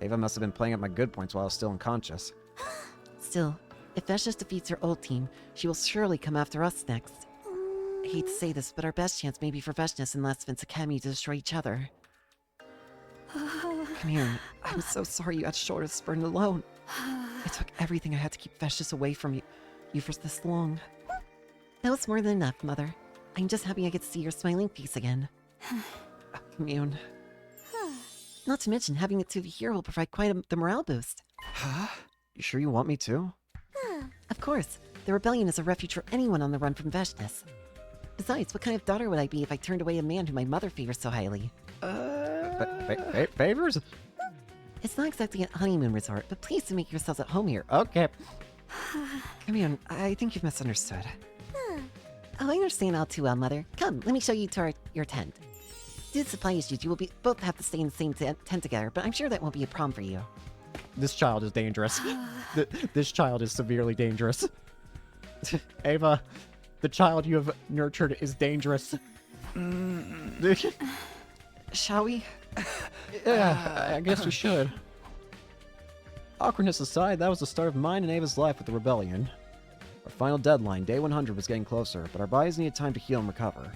Ava must have been playing up my good points while I was still unconscious. Still, if Veshness defeats her old team, she will surely come after us next. I hate to say this, but our best chance may be for Veshness and Last Defense Academy to destroy each other. Commune, I'm so sorry you had shoulders to burn alone. It took everything I had to keep Veshness away from you for this long. That was more than enough, Mother. I'm just happy I get to see your smiling face again. Commune. Not to mention, having the two of you here will provide quite the morale boost. Huh? You sure you want me to? Of course. The Rebellion is a refuge for anyone on the run from Veshness. Besides, what kind of daughter would I be if I turned away a man who my mother favors so highly? Favors? It's not exactly a honeymoon resort, but please do make yourselves at home here. Okay. Commune, I think you've misunderstood. Oh, I understand all too well, Mother. Come, let me show you to your tent. Due to supply issues, you will both have to stay in the same tent together, but I'm sure that won't be a problem for you. This child is dangerous. This child is severely dangerous. Ava, the child you have nurtured is dangerous. Shall we? Yeah, I guess we should. Awkwardness aside, that was the start of mine and Ava's life with the Rebellion. Our final deadline, day 100, was getting closer, but our bodies needed time to heal and recover.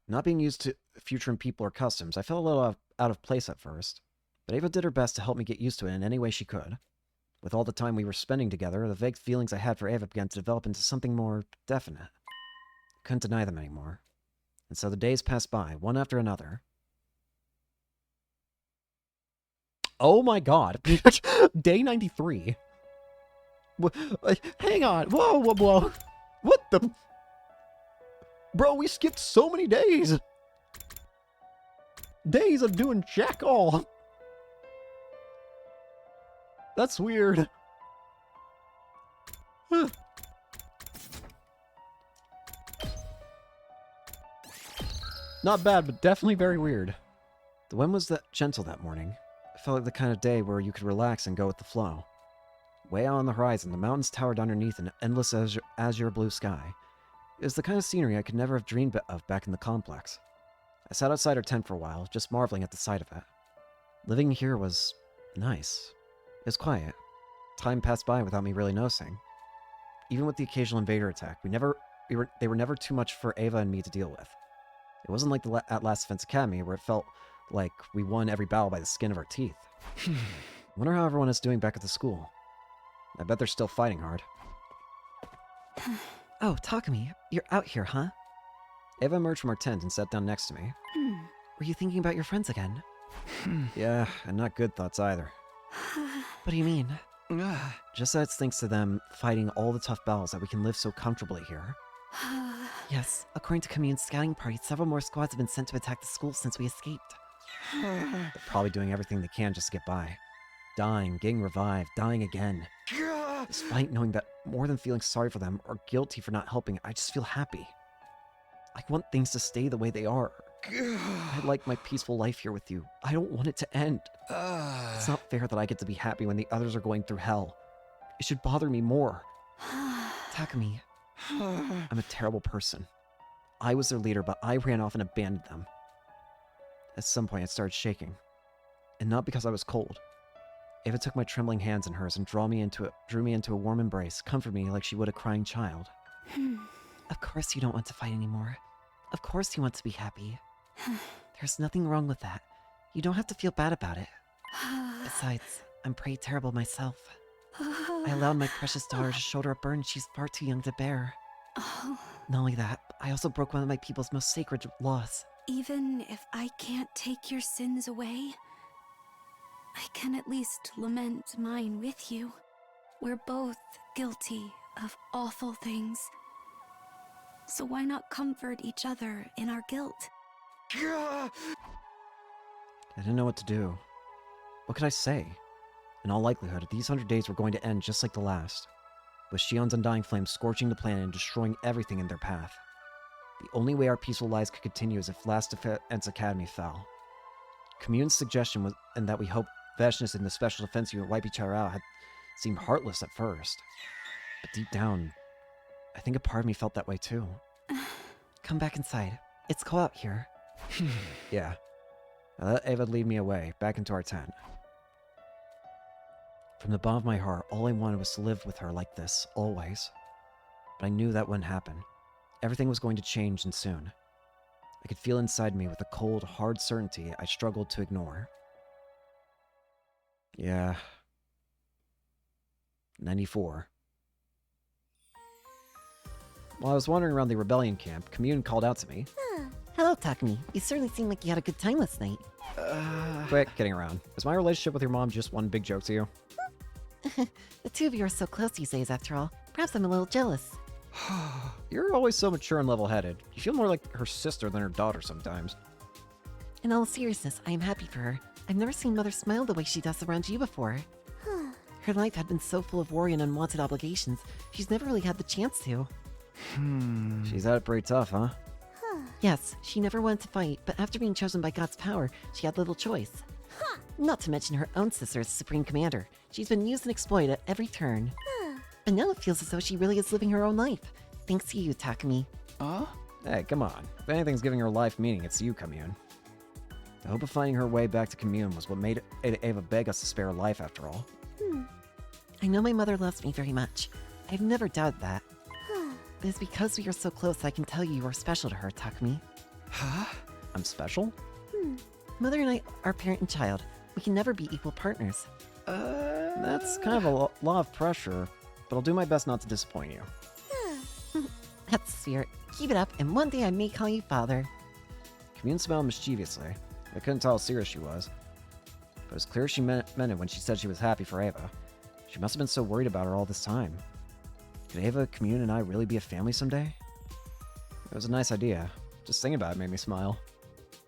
Not being used to Futuran people or customs, I felt a little out of place at first, but Ava did her best to help me get used to it in any way she could. With all the time we were spending together, the vague feelings I had for Ava began to develop into something more definite. Couldn't deny them anymore. And so the days passed by, one after another. Oh my god. Day 93. Hang on. Whoa, whoa, whoa. What the? Bro, we skipped so many days. Days of doing jack all. That's weird. Huh. Not bad, but definitely very weird. The wind was that gentle that morning. It felt like the kind of day where you could relax and go with the flow. Way out on the horizon, the mountains towered underneath an endless azure blue sky. It was the kind of scenery I could never have dreamed of back in the complex. I sat outside our tent for a while, just marveling at the sight of it. Living here was nice. It was quiet. Time passed by without me really noticing. Even with the occasional invader attack, they were never too much for Ava and me to deal with. It wasn't like at Last Defense Academy, where it felt like we won every battle by the skin of our teeth. Wonder how everyone is doing back at the school. I bet they're still fighting hard. Oh, Takumi, you're out here, huh? Ava emerged from our tent and sat down next to me. Were you thinking about your friends again? Yeah, and not good thoughts either. What do you mean? Just that it's thanks to them fighting all the tough battles that we can live so comfortably here. Yes, according to Commune's scouting party, several more squads have been sent to attack the school since we escaped. They're probably doing everything they can just to get by. Dying, getting revived, dying again. Despite knowing that more than feeling sorry for them or guilty for not helping, I just feel happy. I want things to stay the way they are. I like my peaceful life here with you. I don't want it to end. It's not fair that I get to be happy when the others are going through hell. It should bother me more. Takumi. I'm a terrible person. I was their leader, but I ran off and abandoned them. At some point, I started shaking. And not because I was cold. Ava took my trembling hands in hers and drew me into a warm embrace, comforted me like she would a crying child. Of course you don't want to fight anymore. Of course you want to be happy. There's nothing wrong with that. You don't have to feel bad about it. Besides, I'm pretty terrible myself. I allowed my precious daughter to shoulder a burden she's far too young to bear. Not only that, I also broke one of my people's most sacred laws. Even if I can't take your sins away, I can at least lament mine with you. We're both guilty of awful things. So why not comfort each other in our guilt? I didn't know what to do. What could I say? In all likelihood, these 100 days were going to end just like the last, with Shion's undying flame scorching the planet and destroying everything in their path. The only way our peaceful lives could continue is if Last Defense Academy fell. Commune's suggestion was, and that we hope Vashnis and the Special Defense Unit wipe each other out, had seemed heartless at first. But deep down, I think a part of me felt that way too. Come back inside. It's cold out here. Yeah. I let Ava lead me away, back into our tent. From the bottom of my heart, all I wanted was to live with her like this, always. But I knew that wouldn't happen. Everything was going to change, and soon. I could feel inside me with a cold, hard certainty I struggled to ignore. Yeah. 94. While I was wandering around the rebellion camp, Commune called out to me. Hello, Takumi. You certainly seem like you had a good time last night. Quick, getting around. Is my relationship with your mom just one big joke to you? The two of you are so close these days, after all. Perhaps I'm a little jealous. You're always so mature and level-headed. You feel more like her sister than her daughter sometimes. In all seriousness, I am happy for her. I've never seen Mother smile the way she does around you before. Her life had been so full of worry and unwanted obligations, she's never really had the chance to. She's had it pretty tough, huh? Yes, she never wanted to fight, but after being chosen by God's power, she had little choice. Not to mention her own sister as Supreme Commander. She's been used and exploited at every turn. But now it feels as though she really is living her own life. Thanks to you, Takumi. Hey, come on. If anything's giving her life meaning, it's you, Commune. The hope of finding her way back to Commune was what made Ava beg us to spare her life, after all. I know my mother loves me very much. I've never doubted that. But it's because we are so close I can tell you are special to her, Takumi. Huh? I'm special? Mother and I are parent and child. We can never be equal partners. That's kind of a lot of pressure, but I'll do my best not to disappoint you. That's the spirit. Keep it up, and one day I may call you father. Commune smiled mischievously. I couldn't tell how serious she was. It was clear she meant it when she said she was happy for Ava. She must have been so worried about her all this time. Could Ava, Commune, and I really be a family someday? It was a nice idea. Just thinking about it made me smile.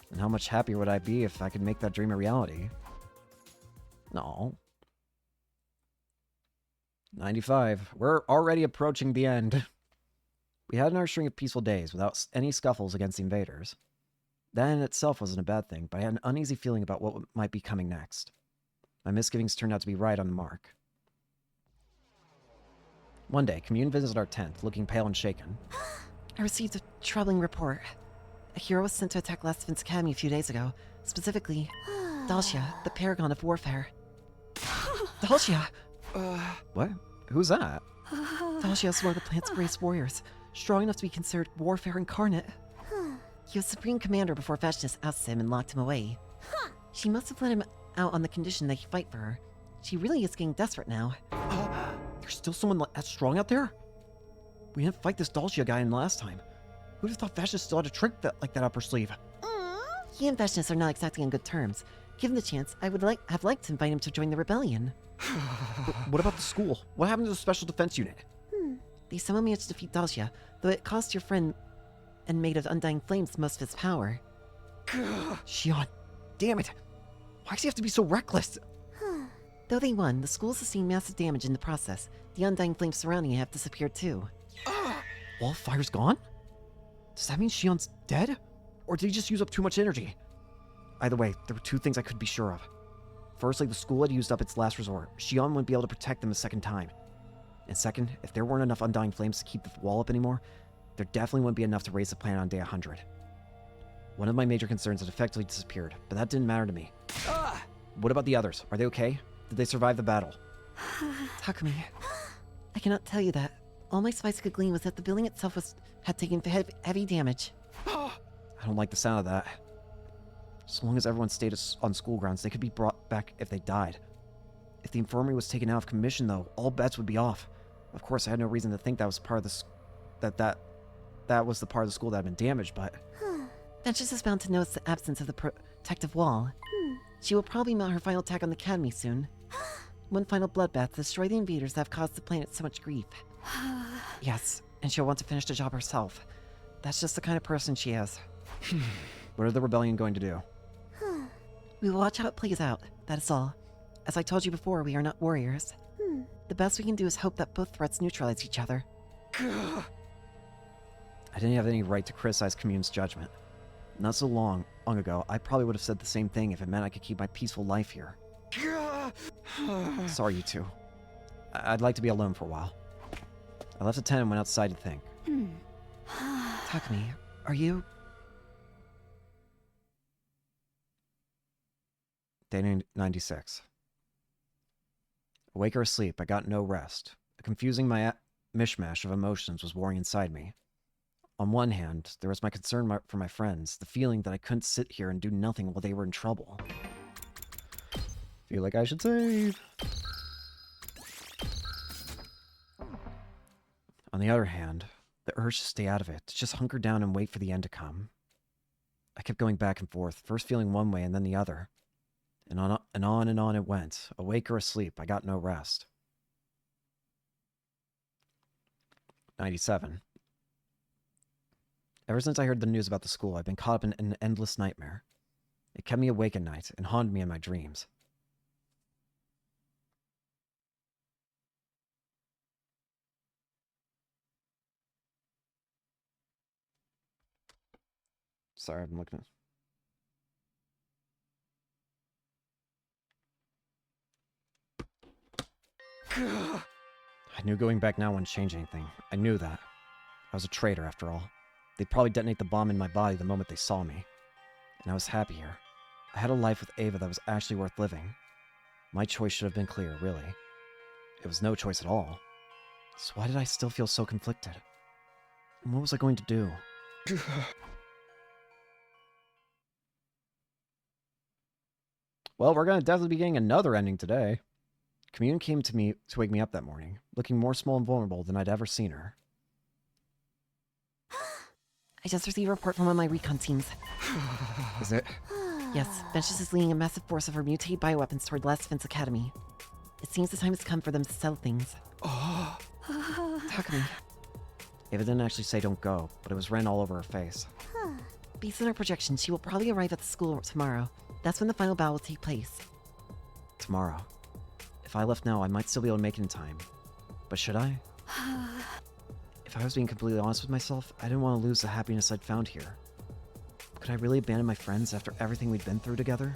And how much happier would I be if I could make that dream a reality? No. 95. We're already approaching the end. We had another string of peaceful days without any scuffles against the invaders. That in itself wasn't a bad thing, but I had an uneasy feeling about what might be coming next. My misgivings turned out to be right on the mark. One day, Commune visited our tent, looking pale and shaken. I received a troubling report. A hero was sent to attack Last Vince Academy a few days ago. Specifically, Dalcia, the paragon of warfare. Dalcia! What? Who's that? Dalcia is one of the plant's greatest warriors, strong enough to be considered warfare incarnate. He was supreme commander before Vashtis ousted him and locked him away. She must have let him out on the condition that he fight for her. She really is getting desperate now. There's still someone that strong out there? We didn't fight this Dalcia guy in last time. Who'd have thought Vashtis still had a trick like that up her sleeve? He and Vashtis are not exactly on good terms. Given the chance, I would have liked to invite him to join the rebellion. What about the school? What happened to the special defense unit? They somehow managed to defeat Dalcia, though it cost your friend and Maid of Undying Flames most of his power. Xion, damn it! Why does he have to be so reckless? Though they won, the school sustained massive damage in the process. The Undying Flames surrounding it have disappeared too. Wildfire's gone? Does that mean Xion's dead? Or did he just use up too much energy? Either way, there were two things I could be sure of. Firstly, the school had used up its last resort. Xion wouldn't be able to protect them a second time. And second, if there weren't enough Undying Flames to keep the wall up anymore, there definitely wouldn't be enough to raise the planet on day 100. One of my major concerns had effectively disappeared, but that didn't matter to me. What about the others? Are they okay? Did they survive the battle? Takumi, I cannot tell you that. All my spice could glean was that the building itself had taken heavy damage. I don't like the sound of that. As long as everyone stayed on school grounds, they could be brought back if they died. If the infirmary was taken out of commission, though, all bets would be off. Of course, I had no reason to think that was part of the that was the part of the school that had been damaged, but... Ventures is bound to notice the absence of the protective wall. She will probably mount her final attack on the Academy soon. One final bloodbath to destroy the invaders that have caused the planet so much grief. Yes, and she'll want to finish the job herself. That's just the kind of person she is. What are the rebellion going to do? We will watch how it plays out, that is all. As I told you before, we are not warriors. The best we can do is hope that both threats neutralize each other. I didn't have any right to criticize Commune's judgment. Not so long ago, I probably would have said the same thing if it meant I could keep my peaceful life here. Sorry, you two. I'd like to be alone for a while. I left the tent and went outside to think. Takumi, are you... Day 96. Awake or asleep, I got no rest. A confusing mishmash of emotions was warring inside me. On one hand, there was my concern for my friends, the feeling that I couldn't sit here and do nothing while they were in trouble. Feel like I should save. On the other hand, the urge to stay out of it, to just hunker down and wait for the end to come. I kept going back and forth, first feeling one way and then the other. And on and on it went. Awake or asleep, I got no rest. 97. Ever since I heard the news about the school, I've been caught up in an endless nightmare. It kept me awake at night and haunted me in my dreams. Sorry, I've been looking at... I knew going back now wouldn't change anything. I knew that. I was a traitor, after all. They'd probably detonate the bomb in my body the moment they saw me. And I was happy here. I had a life with Ava that was actually worth living. My choice should have been clear, really. It was no choice at all. So why did I still feel so conflicted? And what was I going to do? Well, we're going to definitely be getting another ending today. Commune came to me to wake me up that morning, looking more small and vulnerable than I'd ever seen her. I just received a report from one of my recon teams. Is it? Yes, Ventus is leading a massive force of her mutated bioweapons toward Last Defense Academy. It seems the time has come for them to settle things. Takumi. Ava didn't actually say don't go, but it was written all over her face. Based on our projections, she will probably arrive at the school tomorrow. That's when the final battle will take place. Tomorrow. If I left now, I might still be able to make it in time. But should I? If I was being completely honest with myself, I didn't want to lose the happiness I'd found here. Could I really abandon my friends after everything we'd been through together?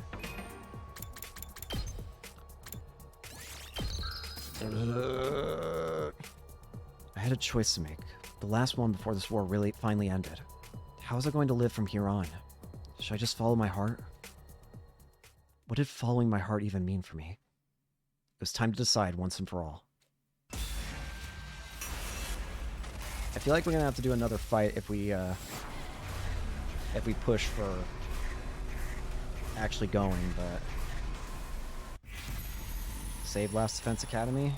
I had a choice to make. The last one before this war really finally ended. How was I going to live from here on? Should I just follow my heart? What did following my heart even mean for me? It was time to decide once and for all. I feel like we're gonna have to do another fight if we push for actually going, but save Last Defense Academy.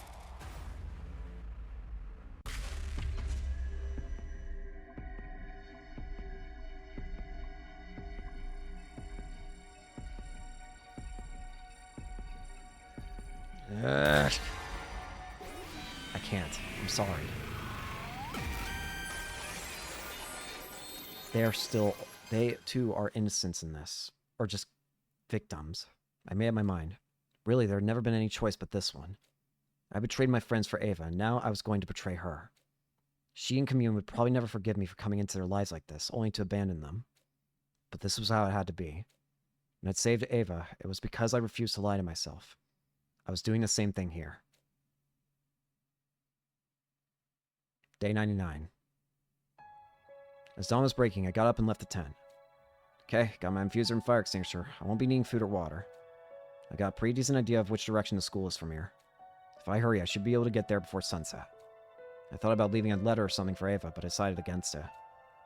I can't. I'm sorry. They too are innocents in this. Or just victims. I made up my mind. Really, there had never been any choice but this one. I betrayed my friends for Ava, and now I was going to betray her. She and Commune would probably never forgive me for coming into their lives like this, only to abandon them. But this was how it had to be. When I'd saved Ava, it was because I refused to lie to myself. I was doing the same thing here. Day 99. As dawn was breaking, I got up and left the tent. Okay, got my infuser and fire extinguisher. I won't be needing food or water. I got a pretty decent idea of which direction the school is from here. If I hurry, I should be able to get there before sunset. I thought about leaving a letter or something for Ava, but I decided against it.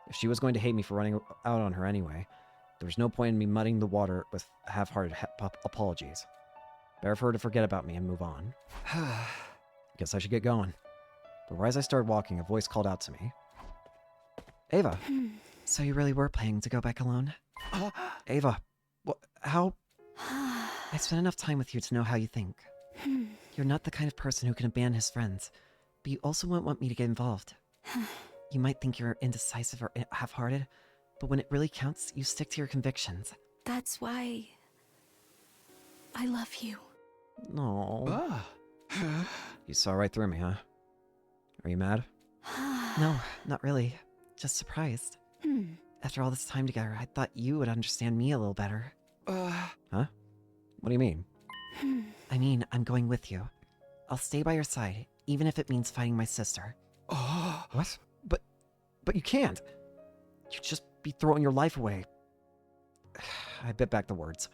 If she was going to hate me for running out on her anyway, there was no point in me muddying the water with half-hearted apologies. Better for her to forget about me and move on. Guess I should get going. But right as I started walking, a voice called out to me. Ava! So you really were planning to go back alone? Ava! How? I've spent enough time with you to know how you think. You're not the kind of person who can abandon his friends, but you also won't want me to get involved. You might think you're indecisive or half-hearted, but when it really counts, you stick to your convictions. That's why I love you. No. You saw right through me, huh? Are you mad? No, not really. Just surprised. After all this time together, I thought you would understand me a little better. Huh? What do you mean? I mean, I'm going with you. I'll stay by your side, even if it means fighting my sister. What? But you can't. You'd just be throwing your life away. I bit back the words.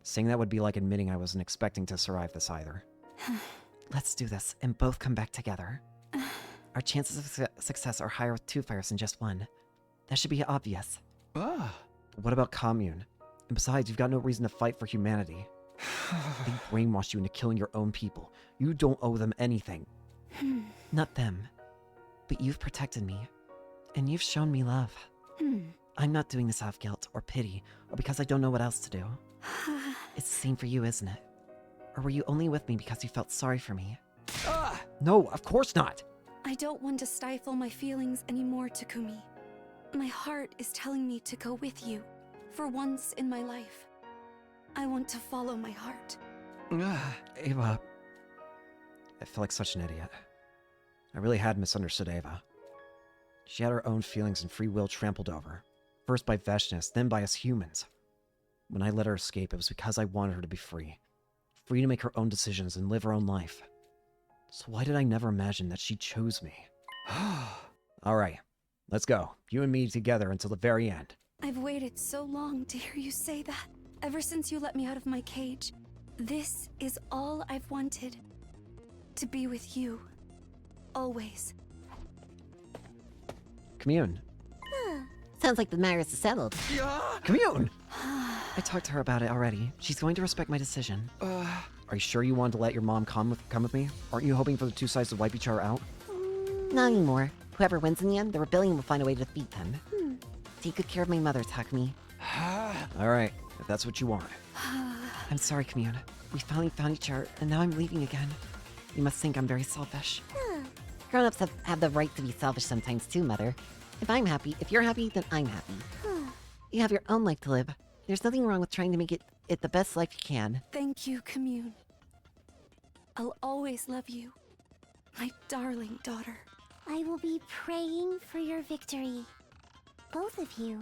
Saying that would be like admitting I wasn't expecting to survive this either. Let's do this, and both come back together. Our chances of success are higher with 2 fires than just 1. That should be obvious. What about Commune? And besides, you've got no reason to fight for humanity. They brainwashed you into killing your own people. You don't owe them anything. Not them. But you've protected me. And you've shown me love. I'm not doing this out of guilt or pity, or because I don't know what else to do. It's the same for you, isn't it? Or were you only with me because you felt sorry for me? No, of course not! I don't want to stifle my feelings anymore, Takumi. My heart is telling me to go with you, for once in my life. I want to follow my heart. Ava... I felt like such an idiot. I really had misunderstood Ava. She had her own feelings and free will trampled over. First by Veshness, then by us humans. When I let her escape, it was because I wanted her to be free. Free to make her own decisions and live her own life. So why did I never imagine that she chose me? Alright, let's go. You and me together until the very end. I've waited so long to hear you say that. Ever since you let me out of my cage. This is all I've wanted. To be with you. Always. Commune. Sounds like the matter is settled. Commune! I talked to her about it already. She's going to respect my decision. Are you sure you wanted to let your mom come with me? Aren't you hoping for the 2 sides to wipe each other out? Not anymore. Whoever wins in the end, the rebellion will find a way to defeat them. Take good care of my mother, Takumi. Alright, if that's what you want. I'm sorry, Commune. We finally found each other, and now I'm leaving again. You must think I'm very selfish. Grown-ups have the right to be selfish sometimes too, Mother. If I'm happy, if you're happy, then I'm happy. You have your own life to live. There's nothing wrong with trying to make it the best life you can. Thank you, Commune. I'll always love you. My darling daughter. I will be praying for your victory. Both of you.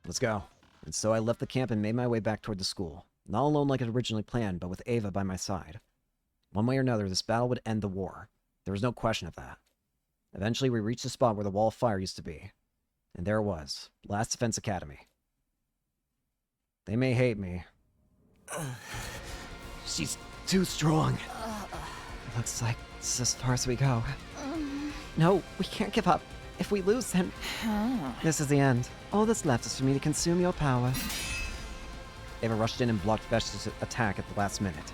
Let's go. And so I left the camp and made my way back toward the school. Not alone like I'd originally planned, but with Ava by my side. One way or another, this battle would end the war. There was no question of that. Eventually, we reached the spot where the wall of fire used to be. And there it was. Last Defense Academy. They may hate me. She's too strong. Looks like it's as far as we go. No, we can't give up. If we lose, then... This is the end. All that's left is for me to consume your power. Ava rushed in and blocked Vesh's attack at the last minute.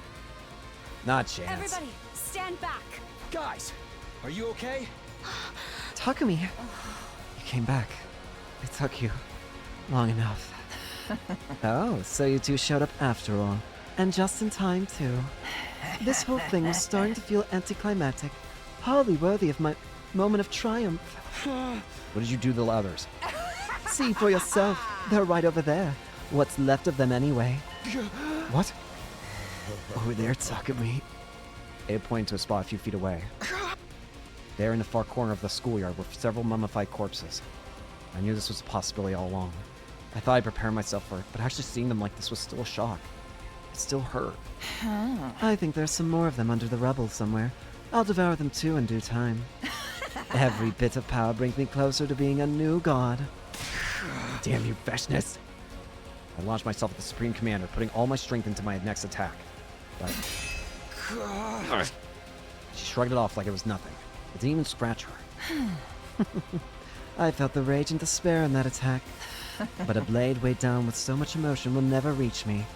Not a chance. Everybody, stand back. Guys, are you okay? Takumi! You came back. It took you long enough. Oh, so you two showed up after all. And just in time, too. This whole thing was starting to feel anticlimactic. Hardly worthy of my moment of triumph. What did you do to the others? See for yourself. They're right over there. What's left of them anyway. What? Over there, Takumi. Ava pointed to a spot a few feet away. There in the far corner of the schoolyard were several mummified corpses. I knew this was a possibility all along. I thought I'd prepare myself for it, but actually seeing them like this was still a shock. It still hurt. I think there's some more of them under the rubble somewhere. I'll devour them too in due time. Every bit of power brings me closer to being a new god. Damn you, Veshness! I launched myself at the Supreme Commander, putting all my strength into my next attack. But... she shrugged it off like it was nothing. It didn't even scratch her. I felt the rage and despair in that attack. But a blade weighed down with so much emotion will never reach me.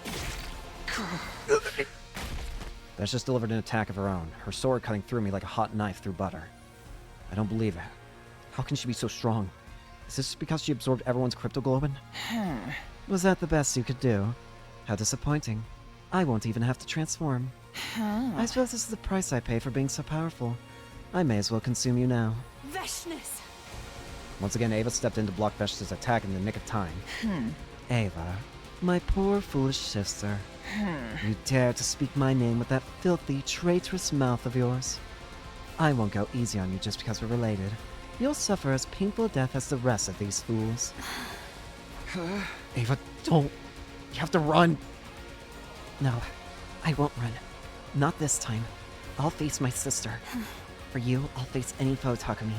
Vesh just delivered an attack of her own, her sword cutting through me like a hot knife through butter. I don't believe it. How can she be so strong? Is this because she absorbed everyone's cryptoglobin? Was that the best you could do? How disappointing. I won't even have to transform. I suppose this is the price I pay for being so powerful. I may as well consume you now. Veshness! Once again, Ava stepped in to block Vesh's attack in the nick of time. Ava, my poor foolish sister. You dare to speak my name with that filthy, traitorous mouth of yours. I won't go easy on you just because we're related. You'll suffer as painful a death as the rest of these fools. Ava, don't! You have to run! No, I won't run. Not this time. I'll face my sister. For you, I'll face any foe, Takumi.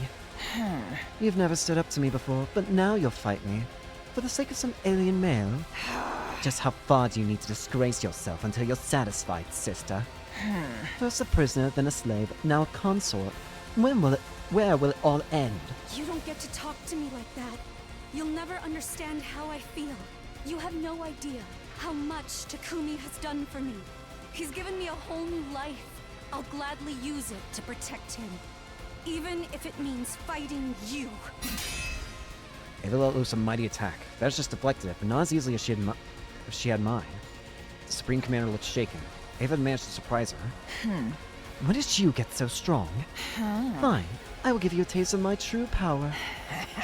You've never stood up to me before, but now you'll fight me. For the sake of some alien male? Just how far do you need to disgrace yourself until you're satisfied, sister? First a prisoner, then a slave, now a consort. Where will it all end? You don't get to talk to me like that. You'll never understand how I feel. You have no idea how much Takumi has done for me. He's given me a whole new life. I'll gladly use it to protect him. Even if it means fighting you. Ava let loose a mighty attack. Vesh just deflected it, but not as easily as she had mine. The Supreme Commander looked shaken. Ava had managed to surprise her. When did you get so strong? Fine. I will give you a taste of my true power.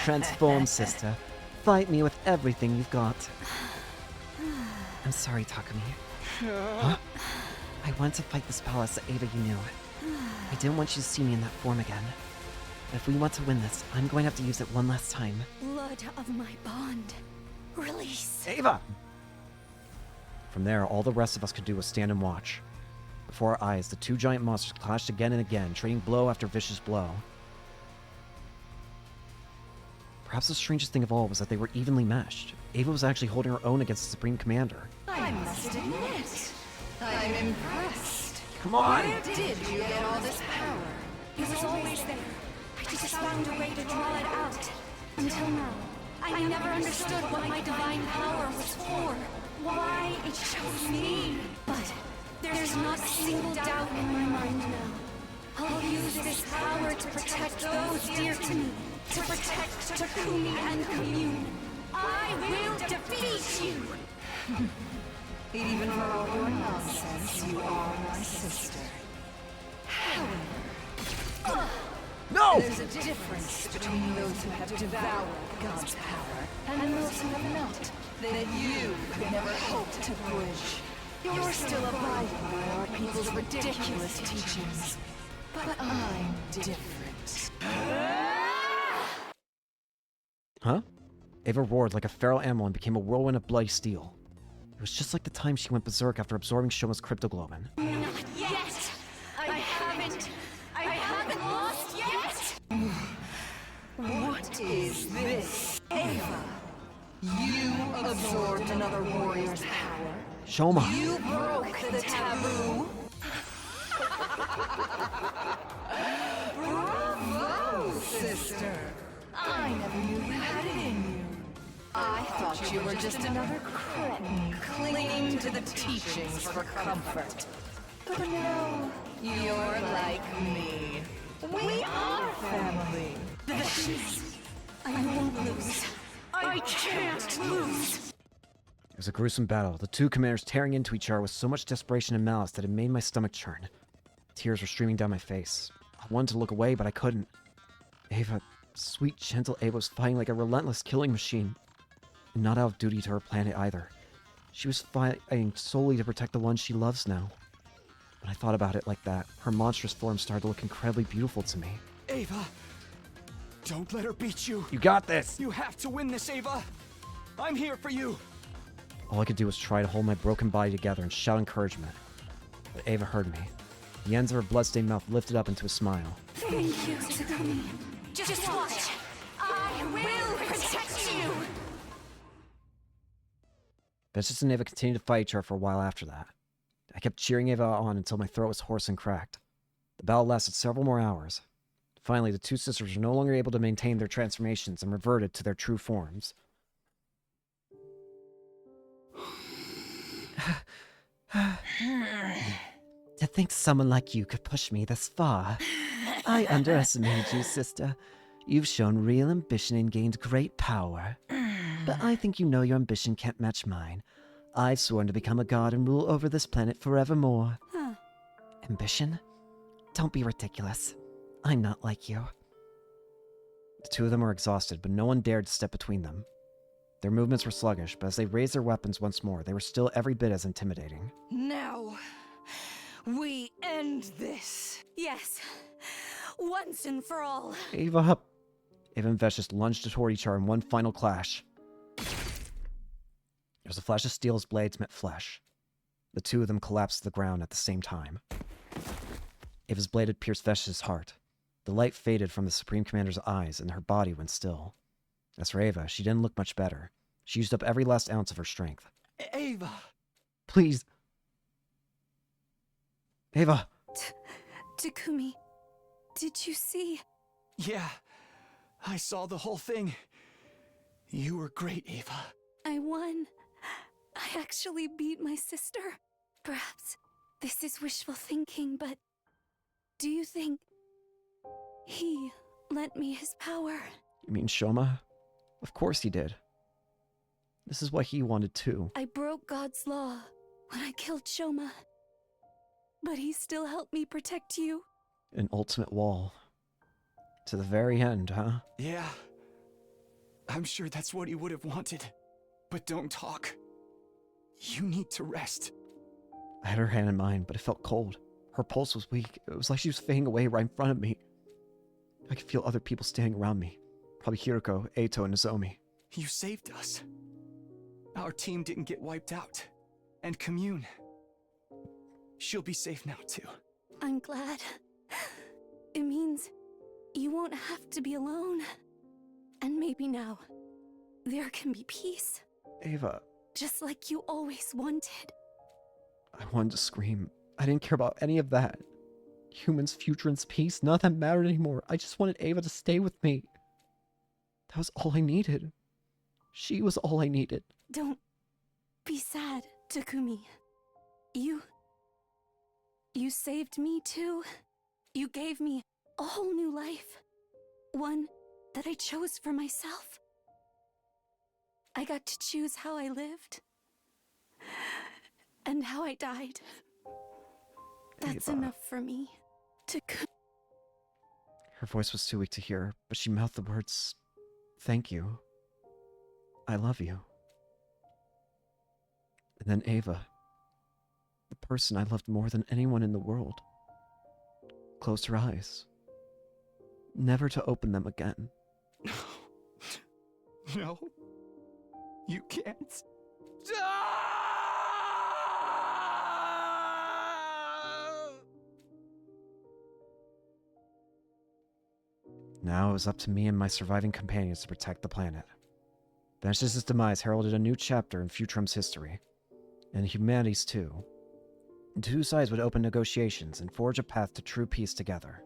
Transform, sister. Fight me with everything you've got. I'm sorry, Takumi. Huh? I wanted to fight this battle as the Ava you knew. I didn't want you to see me in that form again. But if we want to win this, I'm going to have to use it one last time. Blood of my bond. Release. Ava! From there, all the rest of us could do was stand and watch. Before our eyes, the two giant monsters clashed again and again, trading blow after vicious blow. Perhaps the strangest thing of all was that they were evenly matched. Ava was actually holding her own against the Supreme Commander. I must admit, I'm impressed. Come on! Where did you get all this power? It was always there. I just found a way to draw it out. Until now, I never understood what my divine power was for. Why it chose me. But there's not a single doubt in my mind now. I'll use this power to protect those dear to me. To protect Takumi and Commune. I will defeat you! Even for all your nonsense, you are my sister. However, No! there's a difference between those who have devoured God's power and those who have not, that you could never hope to bridge. You're still abiding by our people's ridiculous teachings, but I'm different. Huh? Ava roared like a feral animal and became a whirlwind of bloody steel. It was just like the time she went berserk after absorbing Shoma's cryptoglobin. Not yet! I haven't lost yet! What is this, Ava? You absorbed another warrior's power. Shoma! You broke the taboo. Bravo, sister! I never knew you had it in you. I thought you were just another cretin clinging to the teachings for comfort. But no, you're like me. We are family. I won't lose. I can't lose. It was a gruesome battle, the two commanders tearing into each other with so much desperation and malice that it made my stomach churn. Tears were streaming down my face. I wanted to look away, but I couldn't. Ava, sweet, gentle Ava, was fighting like a relentless killing machine. And not out of duty to her planet either. She was fighting solely to protect the ones she loves now. When I thought about it like that, her monstrous form started to look incredibly beautiful to me. Ava! Don't let her beat you! You got this! You have to win this, Ava! I'm here for you! All I could do was try to hold my broken body together and shout encouragement. But Ava heard me. The ends of her bloodstained mouth lifted up into a smile. Thank you, Tsugumi. Just watch. I will protect you! Ventus and Ava continued to fight each other for a while after that. I kept cheering Ava on until my throat was hoarse and cracked. The battle lasted several more hours. Finally, the two sisters were no longer able to maintain their transformations and reverted to their true forms. To think someone like you could push me this far. I underestimated you, sister. You've shown real ambition and gained great power. But I think you know your ambition can't match mine. I've sworn to become a god and rule over this planet forevermore. Huh. Ambition? Don't be ridiculous. I'm not like you. The two of them were exhausted, but no one dared to step between them. Their movements were sluggish, but as they raised their weapons once more, they were still every bit as intimidating. Now, we end this. Yes. Once and for all. Ava! Ava and Vesh just lunged toward each other in one final clash. There was a flash of steel as blades met flesh. The two of them collapsed to the ground at the same time. Ava's blade had pierced Vesh's heart. The light faded from the Supreme Commander's eyes, and her body went still. As for Ava, she didn't look much better. She used up every last ounce of her strength. Ava! Please! Ava! Takumi, did you see? Yeah, I saw the whole thing. You were great, Ava. I won. I actually beat my sister. Perhaps this is wishful thinking, but do you think he lent me his power? You mean Shoma? Of course he did. This is what he wanted too. I broke God's law when I killed Shoma. But he still helped me protect you. An ultimate wall. To the very end, huh? Yeah. I'm sure that's what he would have wanted. But don't talk. You need to rest. I had her hand in mine, but it felt cold. Her pulse was weak. It was like she was fading away right in front of me. I could feel other people standing around me. Probably Hiroko, Eito, and Nozomi. You saved us. Our team didn't get wiped out. And Commune. She'll be safe now, too. I'm glad. It means you won't have to be alone. And maybe now, there can be peace. Ava. Just like you always wanted. I wanted to scream. I didn't care about any of that. Humans' future and peace, none of that mattered anymore. I just wanted Ava to stay with me. That was all I needed. She was all I needed. Don't be sad, Takumi. You saved me too. You gave me a whole new life. One that I chose for myself. I got to choose how I lived. And how I died. That's Ava. enough for me. Her voice was too weak to hear, but she mouthed the words, "Thank you. I love you." And then Ava, the person I loved more than anyone in the world, closed her eyes, never to open them again. No. You can't. Now it was up to me and my surviving companions to protect the planet. Vanish's demise heralded a new chapter in Futrum's history, and humanity's too. The two sides would open negotiations and forge a path to true peace together.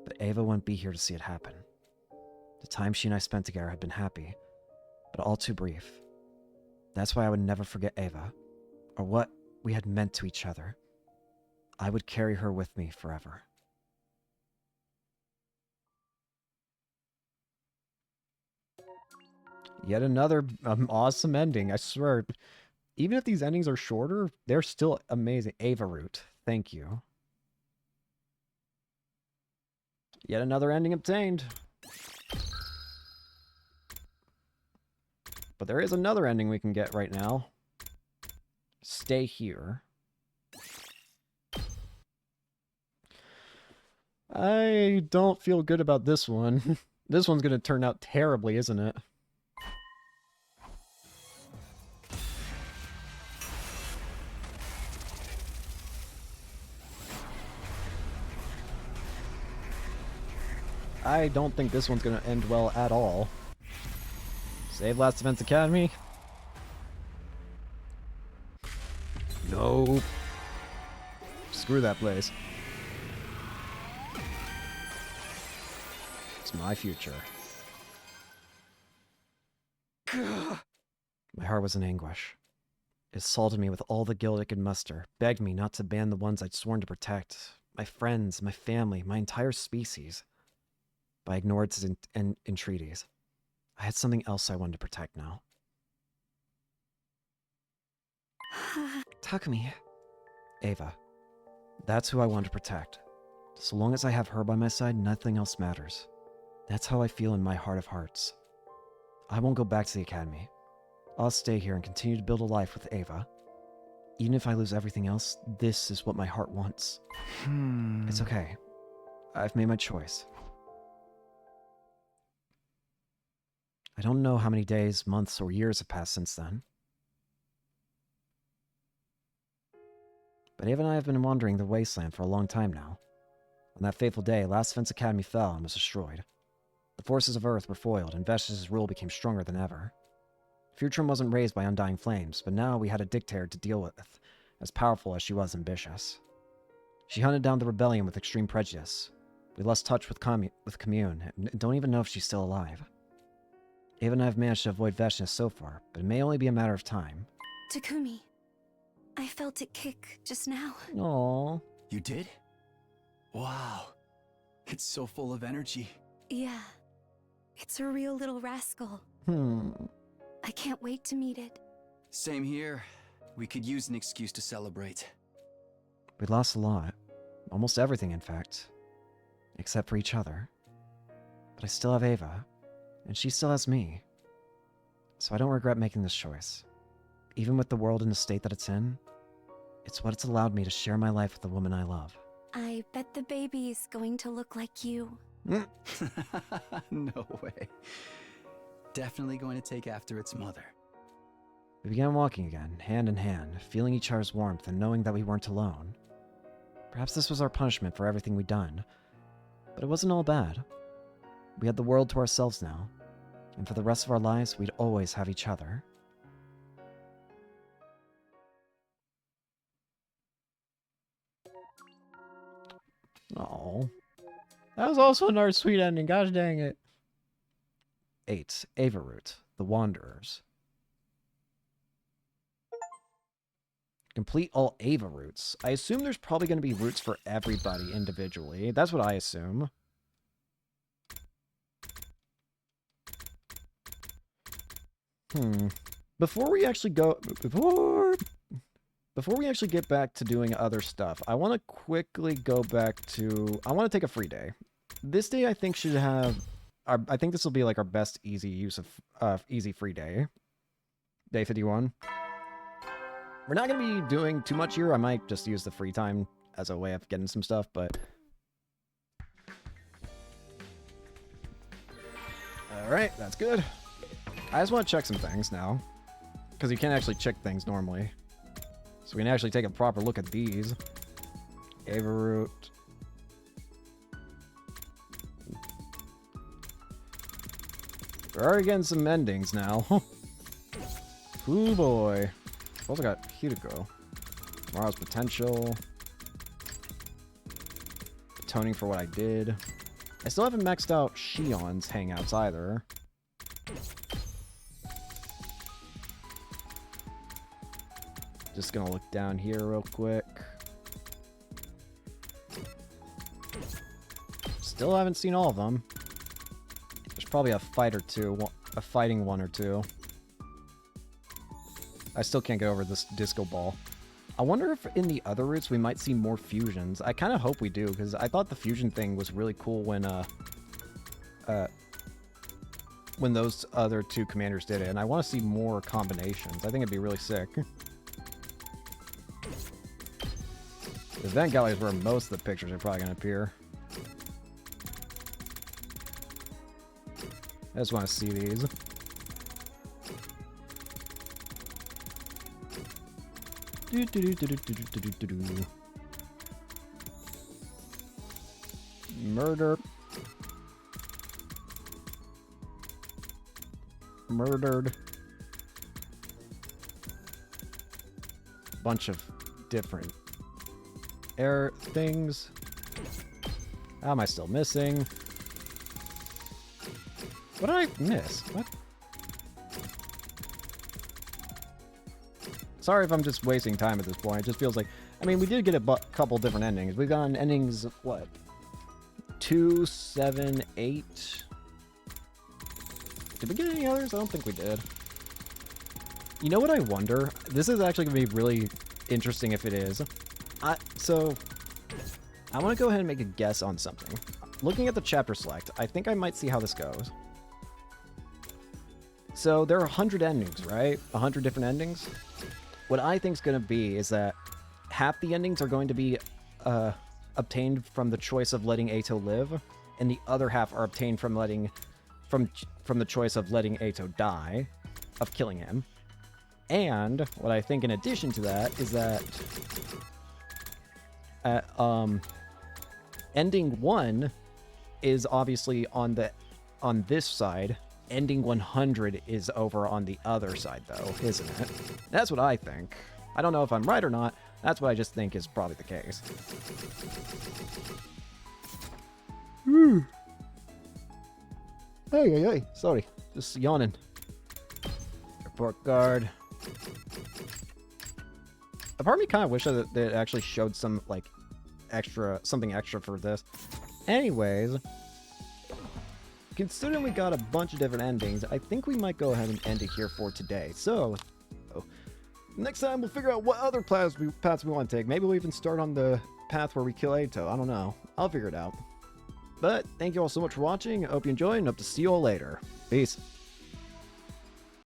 But Ava wouldn't be here to see it happen. The time she and I spent together had been happy, but all too brief. That's why I would never forget Ava, or what we had meant to each other. I would carry her with me forever. Yet another awesome ending, I swear. Even if these endings are shorter, they're still amazing. Ava Root, thank you. Yet another ending obtained. But there is another ending we can get right now. Stay here. I don't feel good about this one. This one's going to turn out terribly, isn't it? I don't think this one's going to end well at all. Save Last Defense Academy? Nope. Screw that place. It's my future. My heart was in anguish. It assaulted me with all the guilt it could muster, begged me not to ban the ones I'd sworn to protect. My friends, my family, my entire species. But I ignored its entreaties. I had something else I wanted to protect now. Takumi. Ava. That's who I want to protect. So long as I have her by my side, nothing else matters. That's how I feel in my heart of hearts. I won't go back to the academy. I'll stay here and continue to build a life with Ava. Even if I lose everything else, this is what my heart wants. It's okay. I've made my choice. I don't know how many days, months, or years have passed since then. But Ava and I have been wandering the wasteland for a long time now. On that fateful day, Last Defense Academy fell and was destroyed. The forces of Earth were foiled, and Vesh's rule became stronger than ever. Futrum wasn't raised by undying flames, but now we had a dictator to deal with, as powerful as she was ambitious. She hunted down the rebellion with extreme prejudice. We lost touch with Commune, and don't even know if she's still alive. Ava and I have managed to avoid Veshness so far, but it may only be a matter of time. Takumi, I felt it kick just now. Aww. You did? Wow. It's so full of energy. Yeah. It's a real little rascal. I can't wait to meet it. Same here. We could use an excuse to celebrate. We lost a lot. Almost everything, in fact. Except for each other. But I still have Ava. And she still has me. So I don't regret making this choice. Even with the world in the state that it's in, it's what it's allowed me to share my life with the woman I love. I bet the baby's going to look like you. No way. Definitely going to take after its mother. We began walking again, hand in hand, feeling each other's warmth and knowing that we weren't alone. Perhaps this was our punishment for everything we'd done. But it wasn't all bad. We had the world to ourselves now, and for the rest of our lives, we'd always have each other. Oh, that was also another sweet ending, gosh dang it. 8. Ava Root, The Wanderers. Complete all Ava routes. I assume there's probably going to be routes for everybody individually. That's what I assume. Before we actually get back to doing other stuff, I want to quickly go back to... I want to take a free day. This day I think should have... I think this will be like our best easy use of easy free day. Day 51. We're not going to be doing too much here. I might just use the free time as a way of getting some stuff, but... Alright, that's good. I just want to check some things now. Because you can't actually check things normally. So we can actually take a proper look at these. Ava root. We're already getting some endings now. Ooh boy. Also got Hideko. Tomorrow's potential. Atoning for what I did. I still haven't maxed out Shion's hangouts either. Just gonna look down here real quick. Still haven't seen all of them. There's probably a fight or two, a fighting one or two. I still can't get over this disco ball. I wonder if in the other routes we might see more fusions. I kind of hope we do, because I thought the fusion thing was really cool when those other two commanders did it, and I want to see more combinations. I think it'd be really sick. The event gallery is where most of the pictures are probably going to appear. I just want to see these. Murder. Murdered. Bunch of different air things. How am I still missing? What did I miss? What? Sorry if I'm just wasting time at this point. It just feels like... I mean, we did get a couple different endings. We've gotten endings of, what? 2, 7, 8... Did we get any others? I don't think we did. You know what I wonder? This is actually going to be really interesting if it is. So, I want to go ahead and make a guess on something. Looking at the chapter select, I think I might see how this goes. So, there are 100 endings, right? 100 different endings? What I think is going to be is that half the endings are going to be obtained from the choice of letting Ato live, and the other half are obtained from letting... From the choice of letting Ato die, of killing him. And what I think in addition to that is that ending 1 is obviously on this side. Ending 100 is over on the other side though, isn't it? That's what I think. I don't know if I'm right or not. That's what I just think is probably the case. Hey, sorry. Just yawning. Report card. A part of me kind of wish that it actually showed some, like, something extra for this. Anyways, considering we got a bunch of different endings, I think we might go ahead and end it here for today. So, next time we'll figure out what other paths we want to take. Maybe we'll even start on the path where we kill Ato. I don't know. I'll figure it out. But thank you all so much for watching. I hope you enjoyed and hope to see you all later. Peace.